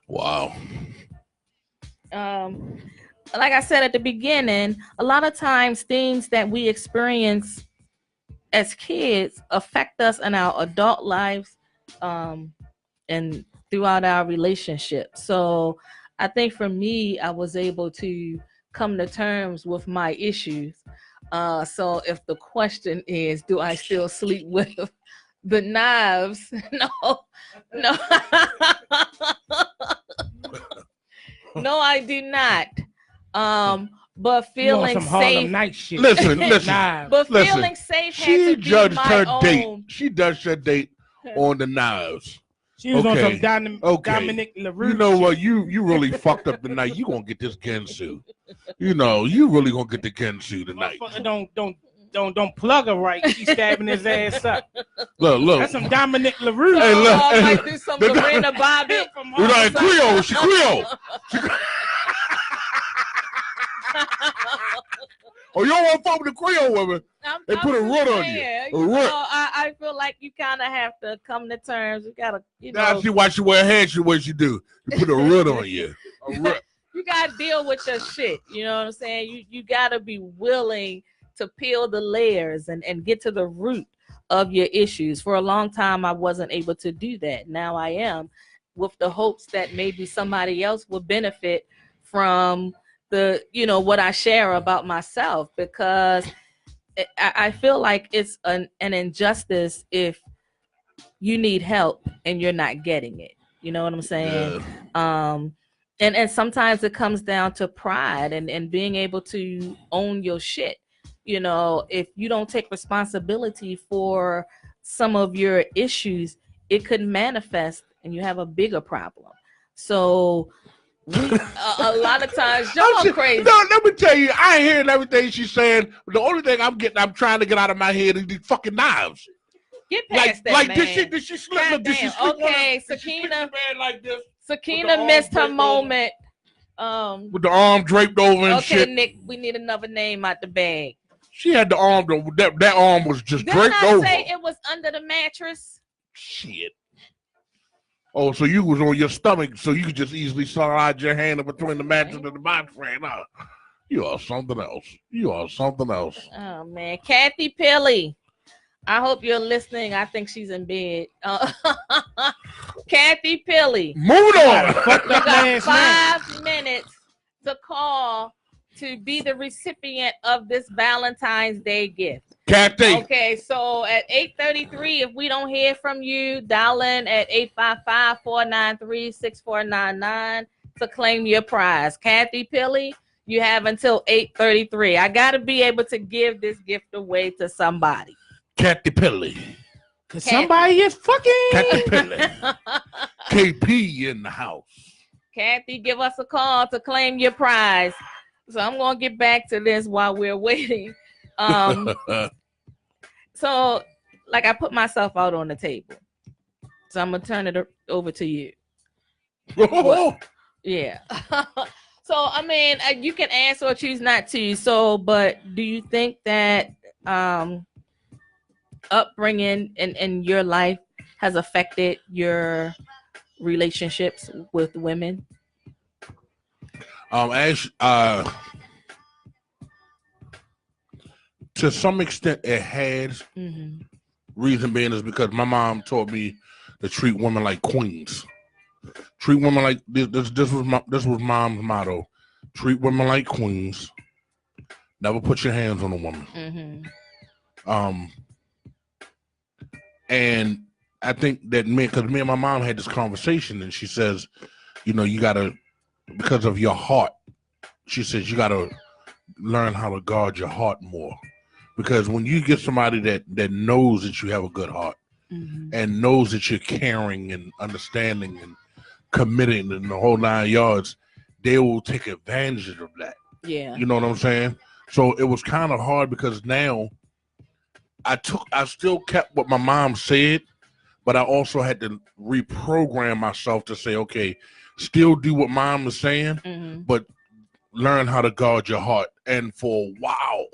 Wow. Like I said at the beginning, a lot of times things that we experience as kids affect us in our adult lives and throughout our relationship. So I think for me, I was able to come to terms with my issues. So if the question is, do I still sleep with the knives? No. No, I do not. But feeling safe. Night shit. Listen. But feeling safe. She judged her own. date. She judged her date on the knives. She was on some Dominic LaRue. You know what? You really fucked up tonight. You gonna get this Gensu. You really gonna get the Gensu tonight. Don't plug her right. She's stabbing his ass up. Look. That's some Dominic LaRue. Hey, look. I might do some Lorena Bobbitt. You like Creole? She Creole. Oh, you don't want to fuck with the Creole woman? They put a root on you. I feel like you kind of have to come to terms. You gotta, Now she watch you wear hats. What you do? You put a root on you. You gotta deal with your shit. You know what I'm saying? You gotta be willing to peel the layers and get to the root of your issues. For a long time, I wasn't able to do that. Now I am, with the hopes that maybe somebody else will benefit from what I share about myself, because I feel like it's an injustice if you need help and you're not getting it. You know what I'm saying? Yeah. And sometimes it comes down to pride and being able to own your shit. If you don't take responsibility for some of your issues, it could manifest and you have a bigger problem. So a lot of times, y'all crazy. No, let me tell you, I ain't hearing everything she's saying. The only thing I'm trying to get out of my head is these fucking knives. Get past that, man. Did she slip? Did she slip? Okay, Sakina. Like this? Sakina missed her moment. With the arm draped over and shit. Okay, Nick, we need another name out the bag. She had the arm. That arm was just draped over. Didn't I say it was under the mattress? Shit. Oh, so you was on your stomach, so you could just easily slide your hand in between the mattress and the box frame. You are something else. Oh, man. Kathy Pilly. I hope you're listening. I think she's in bed. Kathy Pilly. Moving on. You got 5 minutes to call to be the recipient of this Valentine's Day gift. Kathy. Okay, so at 8:33, if we don't hear from you, dial in at 855-493-6499 to claim your prize. Kathy Pilly, you have until 8:33. I got to be able to give this gift away to somebody. Kathy Pilly. Somebody is fucking. Kathy Pilly. KP in the house. Kathy, give us a call to claim your prize. So I'm going to get back to this while we're waiting. So, like, I put myself out on the table. So I'm going to turn it over to you. Yeah. So, I mean, you can answer or choose not to. So, but do you think that upbringing in your life has affected your relationships with women? To some extent, it has. Mm-hmm. Reason being is because my mom taught me to treat women like queens. Treat women like this was mom's motto. Treat women like queens. Never put your hands on a woman. Mm-hmm. And I think that because me and my mom had this conversation, and she says, you know, you gotta, because of your heart, she says you gotta learn how to guard your heart more, because when you get somebody that knows that you have a good heart and knows that you're caring and understanding and committing and the whole 9 yards, they will take advantage of that. Yeah, you know what I'm saying. So it was kind of hard because now I still kept what my mom said, but I also had to reprogram myself to say, okay, still do what mom is saying, but learn how to guard your heart. And for a while,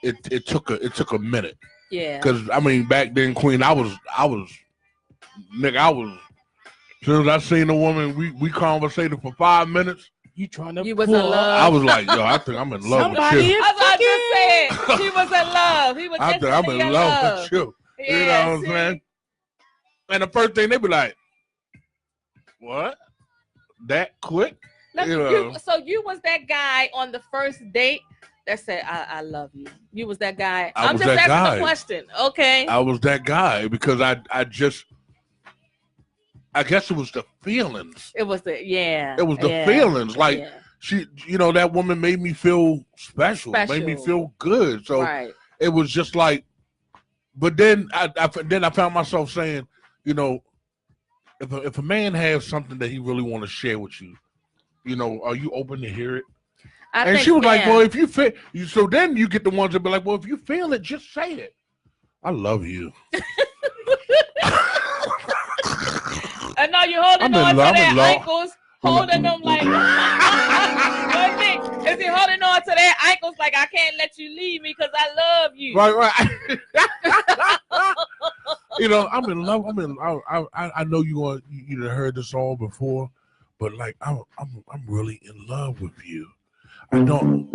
it took a minute. Yeah. Because I mean, back then, Queen, I was nigga, as soon as I seen a woman, we conversated for 5 minutes. You trying to? You was in love. I was like, yo, I think I'm in love with you. I was just saying, he was in love. He was. I think I'm in love with you. Yeah, you know what I'm saying? And the first thing they be like, "What? That quick?" So you was that guy on the first date that said, "I love you." You was that guy. I'm just asking the question. Okay. I was that guy because I guess it was the feelings. It was the feelings. Like she, you know, that woman made me feel special. Made me feel good. So it was just like. But then I found myself saying, you know, if a man has something that he really want to share with you, you know, are you open to hear it? And she was like, well, if you feel, so then you get the ones that be like, well, if you feel it, just say it. I love you. I know you're holding on to their ankles, holding them like, is he holding on to their ankles like, I can't let you leave me because I love you. Right. You know, I'm in love. I know you heard this all before, but like, I'm really in love with you. I don't.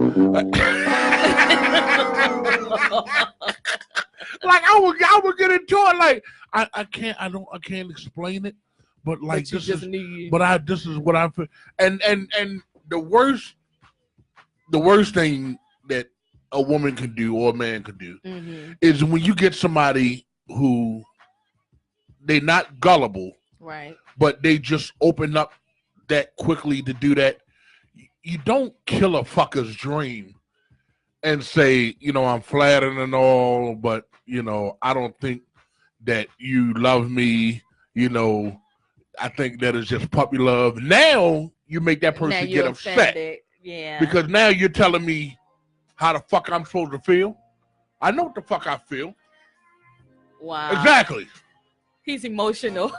Like I would get into it. Like I can't explain it. But like this is what I feel. And the worst thing that a woman can do or a man can do is when you get somebody who they're not gullible, right? But they just open up that quickly to do that. You don't kill a fucker's dream and say, you know, I'm flattered and all, but you know, I don't think that you love me, you know. I think that is just puppy love. Now you make that person get upset. Yeah. Because now you're telling me how the fuck I'm supposed to feel. I know what the fuck I feel. Wow. Exactly. He's emotional.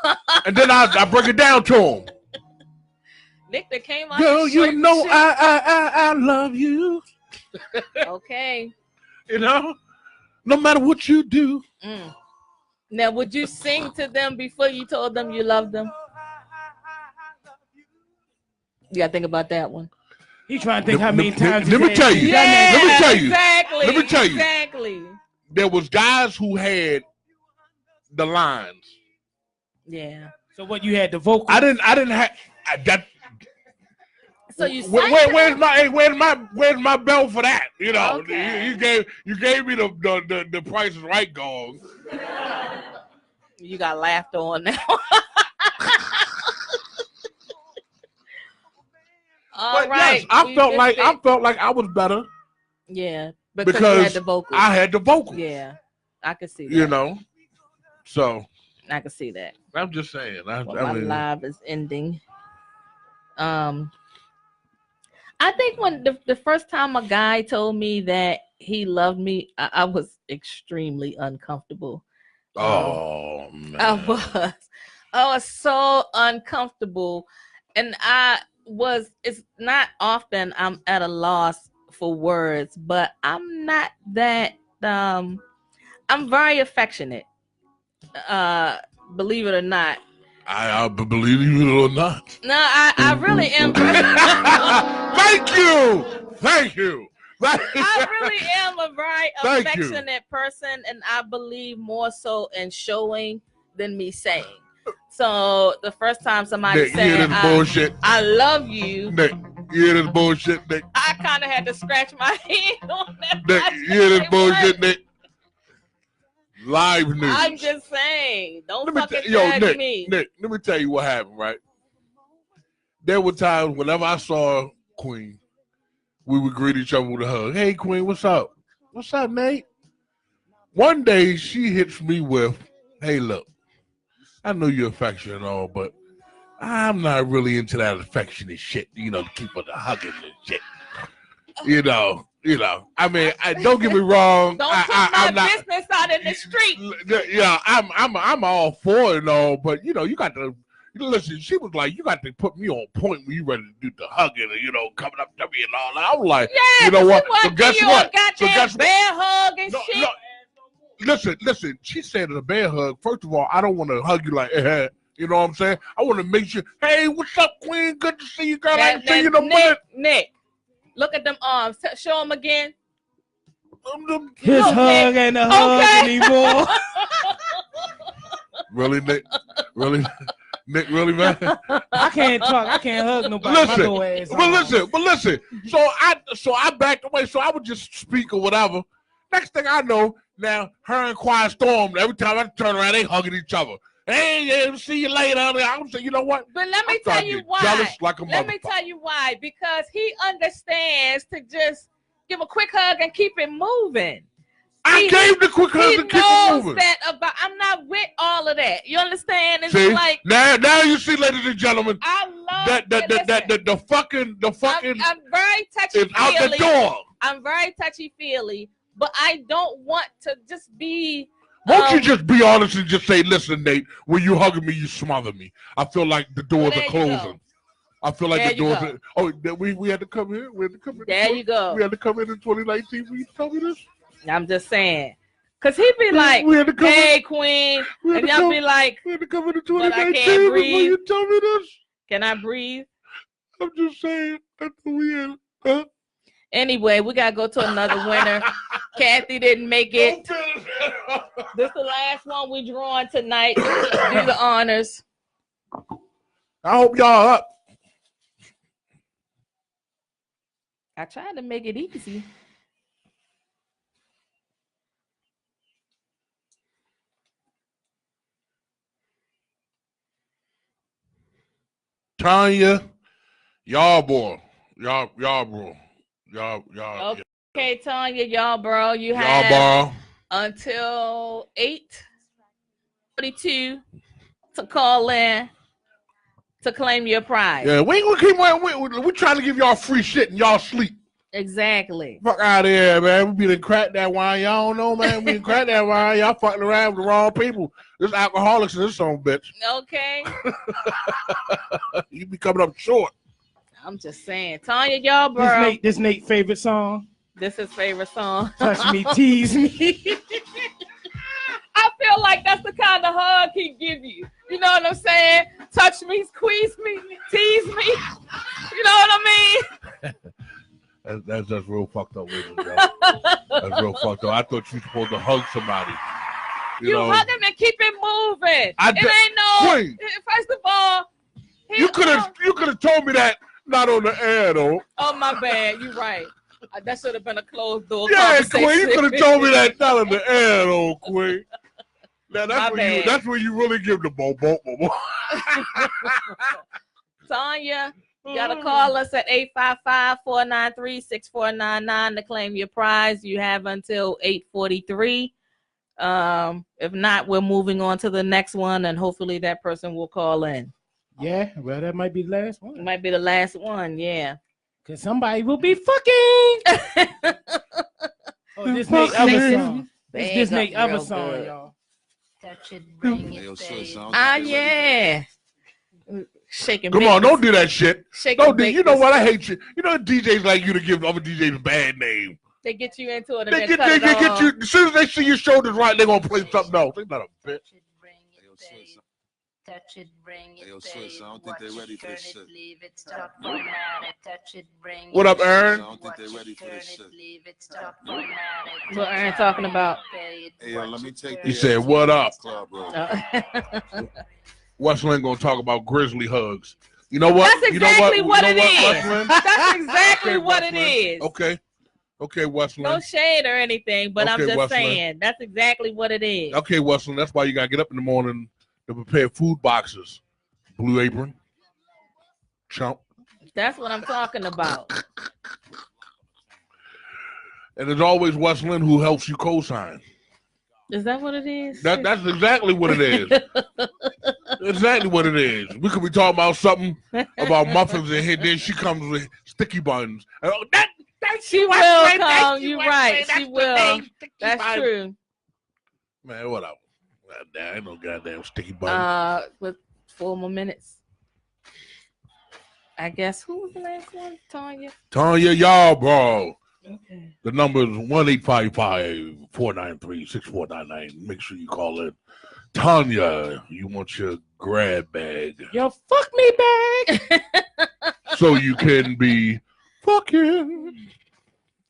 And then I break it down to him. Nick that came out. Girl, you know I love you. Okay. You know, no matter what you do. Now, would you sing to them before you told them you loved them? You gotta think about that one. He's trying to think how many times. Let me tell you. Let me tell you. Exactly. Let me tell you. Exactly. There was guys who had the lines. Yeah. So what, you had the vocal? I didn't have that. So you where's my bell for that? You know, okay. you gave me the Price is Right gong. You got laughed on now. All right. Yes, I felt like I was better. Yeah, because you had the vocals. I had the vocals. Yeah, I could see that. You know, so I could see that. I'm just saying. My live is ending. I think when the first time a guy told me that he loved me, I was extremely uncomfortable. Oh man, I was so uncomfortable, and it's not often I'm at a loss for words, but I'm not that. I'm very affectionate. Believe it or not. I believe it or not. No, I really am. Thank you. I really am a very affectionate person, and I believe more so in showing than me saying. So the first time somebody said, I love you. Nick, you hear this bullshit, Nick? I kind of had to scratch my head on that. Nick, you hear this bullshit, Nick? Live news. I'm just saying. Don't fucking Nick, me. Nick, let me tell you what happened, right? There were times whenever I saw Queen, we would greet each other with a hug. Hey, Queen, what's up? What's up, Nate? One day she hits me with, hey, look, I know you're affectionate and all, but I'm not really into that affectionate shit, to keep on the hugging and shit. I mean, don't get me wrong. Don't put my business out in the street. Yeah, I'm all for it and all, but you got to listen. She was like, you got to put me on point when you ready to do the hugging and coming up to me and all that. I was like, yeah, you know what? So guess what? Bear hug and shit. No, listen. She said in a bear hug. First of all, I don't want to hug you like, you know what I'm saying? I want to make sure. Hey, what's up, Queen? Good to see you, girl. I ain't seen you in a month. Nick. Look at them arms. Show them again. His hug ain't a hug anymore. Really, Nick? Really? Nick, really, man? I can't talk. I can't hug nobody. But listen. So I backed away. So I would just speak or whatever. Next thing I know, now her and Quiet Storm, every time I turn around, they hugging each other. Hey, see you later. I would say, you know what? But let me tell you why. Let me tell you why. Because he understands to just give a quick hug and keep it moving. I gave the quick hug and keep it moving. I'm not with all of that. You understand? It's see? like now you see, ladies and gentlemen. I love that the fucking. I'm very touchy-feely. It's out the door. I'm very touchy-feely, but I don't want to just be. Won't you just be honest and just say, listen, Nate, when you hugging me, you smother me. I feel like the doors are closing. I feel like the doors are. Oh, we had to come here. We had to come in. There you go. We had to come in 2019. Will you tell me this? I'm just saying. Because he'd be like, hey, Queen. And y'all be like, we had to come in 2019. But I can't breathe. Will you tell me this? Can I breathe? I'm just saying. That's what we had. Huh? Anyway, we got to go to another winner. Kathy didn't make it. This is the last one we drawing tonight. Do the honors. I hope y'all up. I tried to make it easy. Tanya, y'all bro. Okay, Tanya, y'all bro. You have until 8:42 to call in to claim your prize. Yeah, we ain't gonna keep on. We trying to give y'all free shit and y'all sleep. Exactly. Fuck out of here, man. We be done crack that wine. Y'all don't know, man. We done crack that wine. Y'all fucking around with the wrong people. This alcoholics in this song, bitch. Okay. You be coming up short. I'm just saying. Tanya, y'all, bro. This Nate's favorite song. This is his favorite song. Touch me, tease me. I feel like that's the kind of hug he give you. You know what I'm saying? Touch me, squeeze me, tease me. You know what I mean? That's just real fucked up with bro. That's real fucked up. I thought you were supposed to hug somebody. You hug him and keep it moving. It ain't no. Wait. First of all, you could have told me that not on the air though. Oh my bad. You right. That should have been a closed door. Yeah, Queen. You could have told me that not on the air though, Queen. Now that's where you really give the bo. Tanya. You gotta call us at 855-493-6499 to claim your prize. You have until 8:43. If not, we're moving on to the next one, and hopefully that person will call in. Yeah, well, that might be the last one. It might be the last one, yeah. Because somebody will be fucking. Oh, this Nate other song. This Nate other song, y'all. Touch it, bring it, yeah. Shaking. Come on, don't do that shit. Don't do. You know what? I hate you. You know DJs like you to give other DJs a bad name. They get you into it. They get you. As soon as they see your shoulders right, they're gonna play something else. They're not a bitch. Touch it, bring it, yo, sis, I don't think they're ready for this shit. What up, Aaron? I don't think they're ready for this shit. What Aaron talking about? Hey, yo, let me take. He said, "What up?" Westland gonna talk about grizzly hugs. You know what? That's exactly what it is. Westland? That's exactly what it is. Okay. Okay, Westland. No shade or anything, but Okay, I'm just Westland. saying that's exactly what it is. Okay, Westland. That's why you gotta get up in the morning to prepare food boxes. Blue Apron. Chump. That's what I'm talking about. And there's always Westland who helps you co-sign. Is that what it is? That's exactly what it is. Exactly what it is. We could be talking about something about muffins in here, then she comes with sticky buns. She will come. You're right. She will. That's true. Man, whatever. Goddamn, ain't no goddamn sticky buns. With 4 more minutes. I guess who was the last one? Tanya. Tanya, y'all, bro. Okay. The number is 1-855-493-6499. Make sure you call in. Tanya, you want your grab bag. Your fuck me bag. So you can be fucking.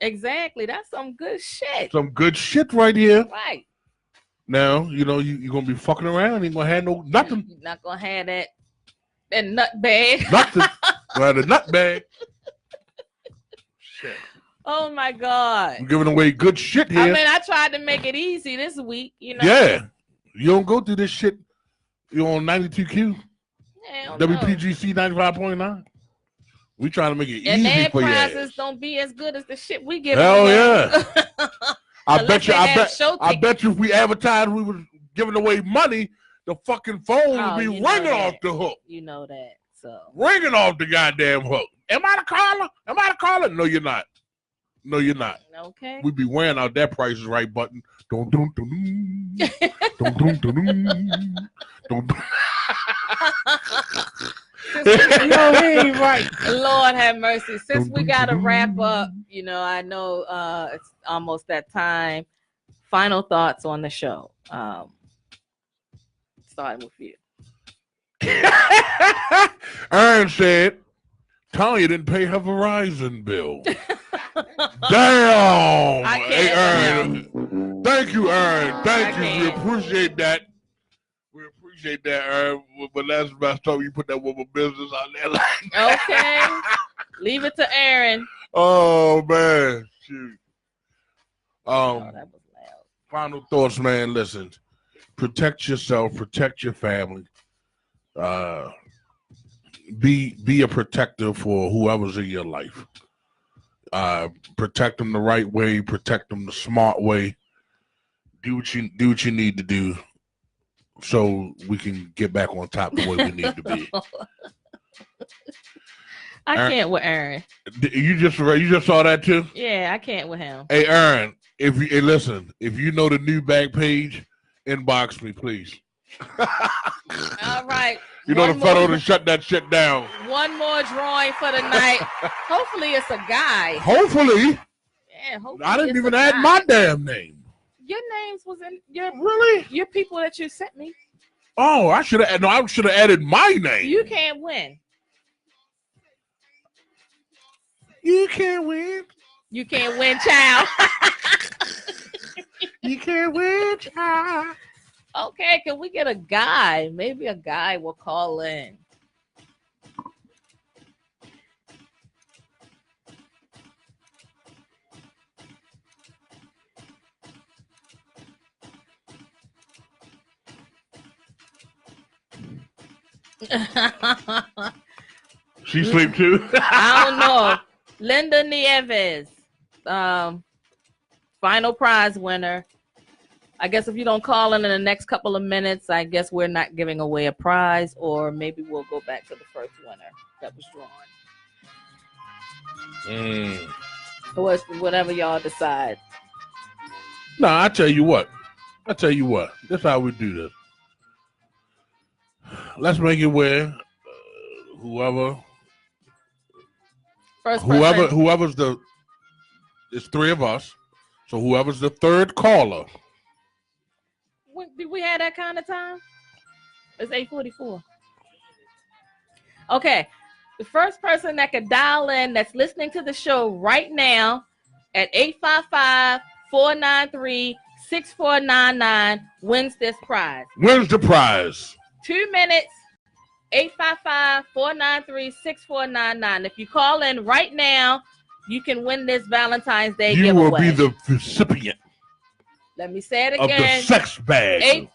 Exactly. That's some good shit. Some good shit right here. Right. Now, you know, you're going to be fucking around. You ain't going to have nothing. You're not going to have that nut bag. Nothing. Going to have a nut bag. Shit. Oh, my God. I'm giving away good shit here. I mean, I tried to make it easy this week, you know. Yeah. You don't go through this shit. You're on 92Q. Hell WPGC 95.9. We trying to make it and easy for you. And their prizes don't be as good as the shit we give. Hell yeah. I bet you if we advertised we was giving away money, the fucking phone would be ringing off the hook. You know that. So ringing off the goddamn hook. Am I the caller? Am I the caller? No, you're not. No, you're not. Okay. We be wearing out that Price is Right button. Don't. Don't. Yo, he ain't right. Lord have mercy. Since we gotta wrap up, you know, I know it's almost that time. Final thoughts on the show. Starting with you. Aaron said Tanya didn't pay her Verizon bill. Damn. I can't. Hey, Aaron. Thank you, Aaron. Thank you. We appreciate that. We appreciate that, Aaron. But last time you put that woman business out there. Okay. Leave it to Aaron. Oh, man. Shoot. Oh, that was loud. Final thoughts, man. Listen. Protect yourself. Protect your family. Be a protector for whoever's in your life. Protect them the right way. Protect them the smart way. Do what you need to do, so we can get back on top the way we need to be. I can't with Aaron. You just saw that too? Yeah, I can't with him. Hey, Aaron, listen, if you know the new bank page, inbox me, please. All right. You know the federal to shut that shit down. One more drawing for the night. Hopefully it's a guy. Hopefully. Yeah, hopefully I didn't even add my damn name. Your names was in your really your people that you sent me. Oh, I should have added my name. You can't win. You can't win. You can't win, child. You can't win, child. Okay, can we get a guy? Maybe a guy will call in. She sleep too? I don't know. Linda Nieves, final prize winner. I guess if you don't call in the next couple of minutes, I guess we're not giving away a prize, or maybe we'll go back to the first winner that was drawn. Or whatever y'all decide. No, I tell you what. That's how we do this. Let's make it where whoever's it's three of us. So whoever's the third caller. Did we have that kind of time? It's 8:44. Okay. The first person that could dial in that's listening to the show right now at 855-493-6499 wins this prize. Wins the prize. 2 minutes. 855-493-6499. If you call in right now, you can win this Valentine's Day you giveaway. will be the recipient. Let me say it Of again. the sex bag.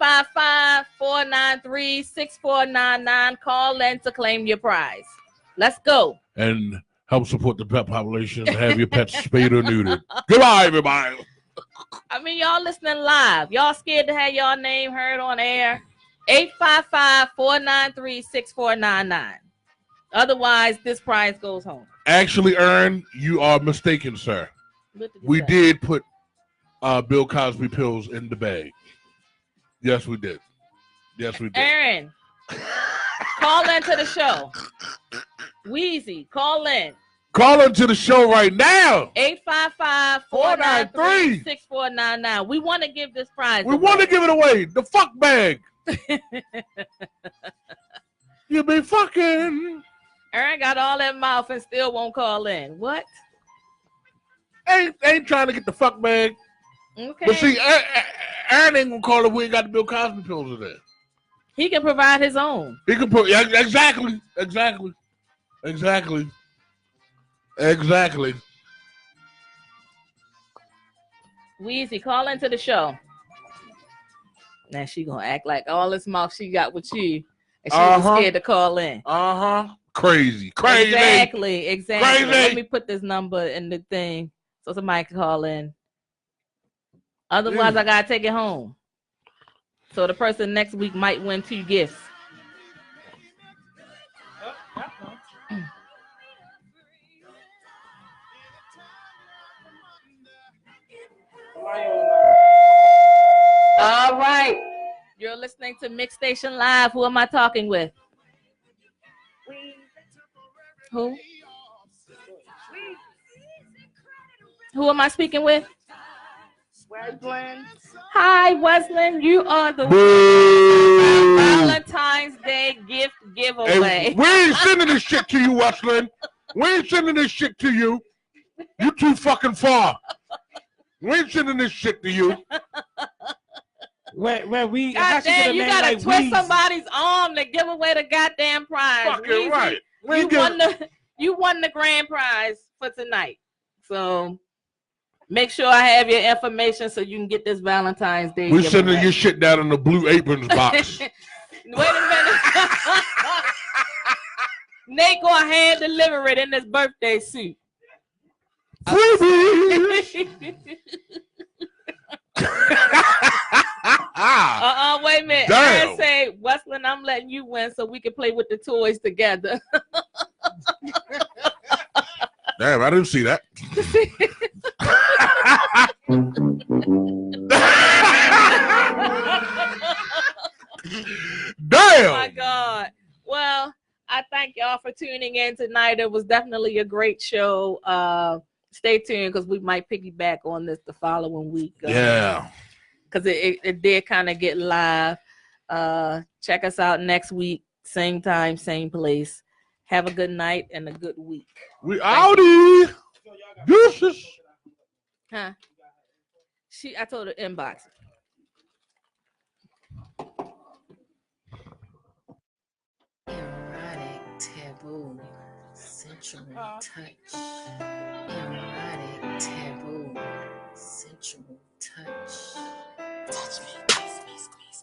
855-493-6499. Call in to claim your prize. Let's go. And help support the pet population. Have your pets spayed or neutered. Goodbye, everybody. I mean, y'all listening live. Y'all scared to have y'all name heard on air? 855-493-6499. Otherwise, this prize goes home. Actually, Ern, you are mistaken, sir. We did put Bill Cosby pills in the bag. Yes, we did. Yes, we did. Aaron, call into the show. Wheezy, call in. Call into the show right now. 855-493-6499. We want to give this prize. We want to give it away. The fuck bag. You be fucking. Aaron got all that mouth and still won't call in. What? Ain't trying to get the fuck bag. Okay. But see, Aaron ain't gonna call if we ain't got the Bill Cosby pills in there. He can provide his own. He can put exactly. Wheezy, call into the show. Now she gonna act like all this mouth she got with you, and she was scared to call in. Crazy. Exactly. Crazy. Let me put this number in the thing so somebody can call in. Otherwise, I gotta take it home. So the person next week might win 2 gifts. All right. You're listening to Mix Station Live. Who am I talking with? Who? Who am I speaking with? Wesleyan. Hi, Wesleyan. You are the Valentine's Day gift giveaway. Hey, we ain't sending this shit to you, Wesleyan. We ain't sending this shit to you. You too fucking far. We ain't sending this shit to you. Where we? God damn, you gotta like twist somebody's arm to give away the goddamn prize. Fucking right. You won the grand prize for tonight. So make sure I have your information so you can get this Valentine's Day. We're sending your shit down in the Blue Aprons box. Wait a minute. Nate go hand deliver it in this birthday suit. Wait a minute. I say, Wesleyan, I'm letting you win so we can play with the toys together. Damn, I didn't see that. Damn. Oh my God. Well, I thank y'all for tuning in tonight. It was definitely a great show. Stay tuned because we might piggyback on this the following week. Yeah. Because it did kind of get live. Check us out next week. Same time, same place. Have a good night and a good week. We outie. Deuces. Huh? I told her inbox. Erotic, taboo, sensual touch. Erotic, taboo, sensual touch. Touch me, squeeze me, squeeze.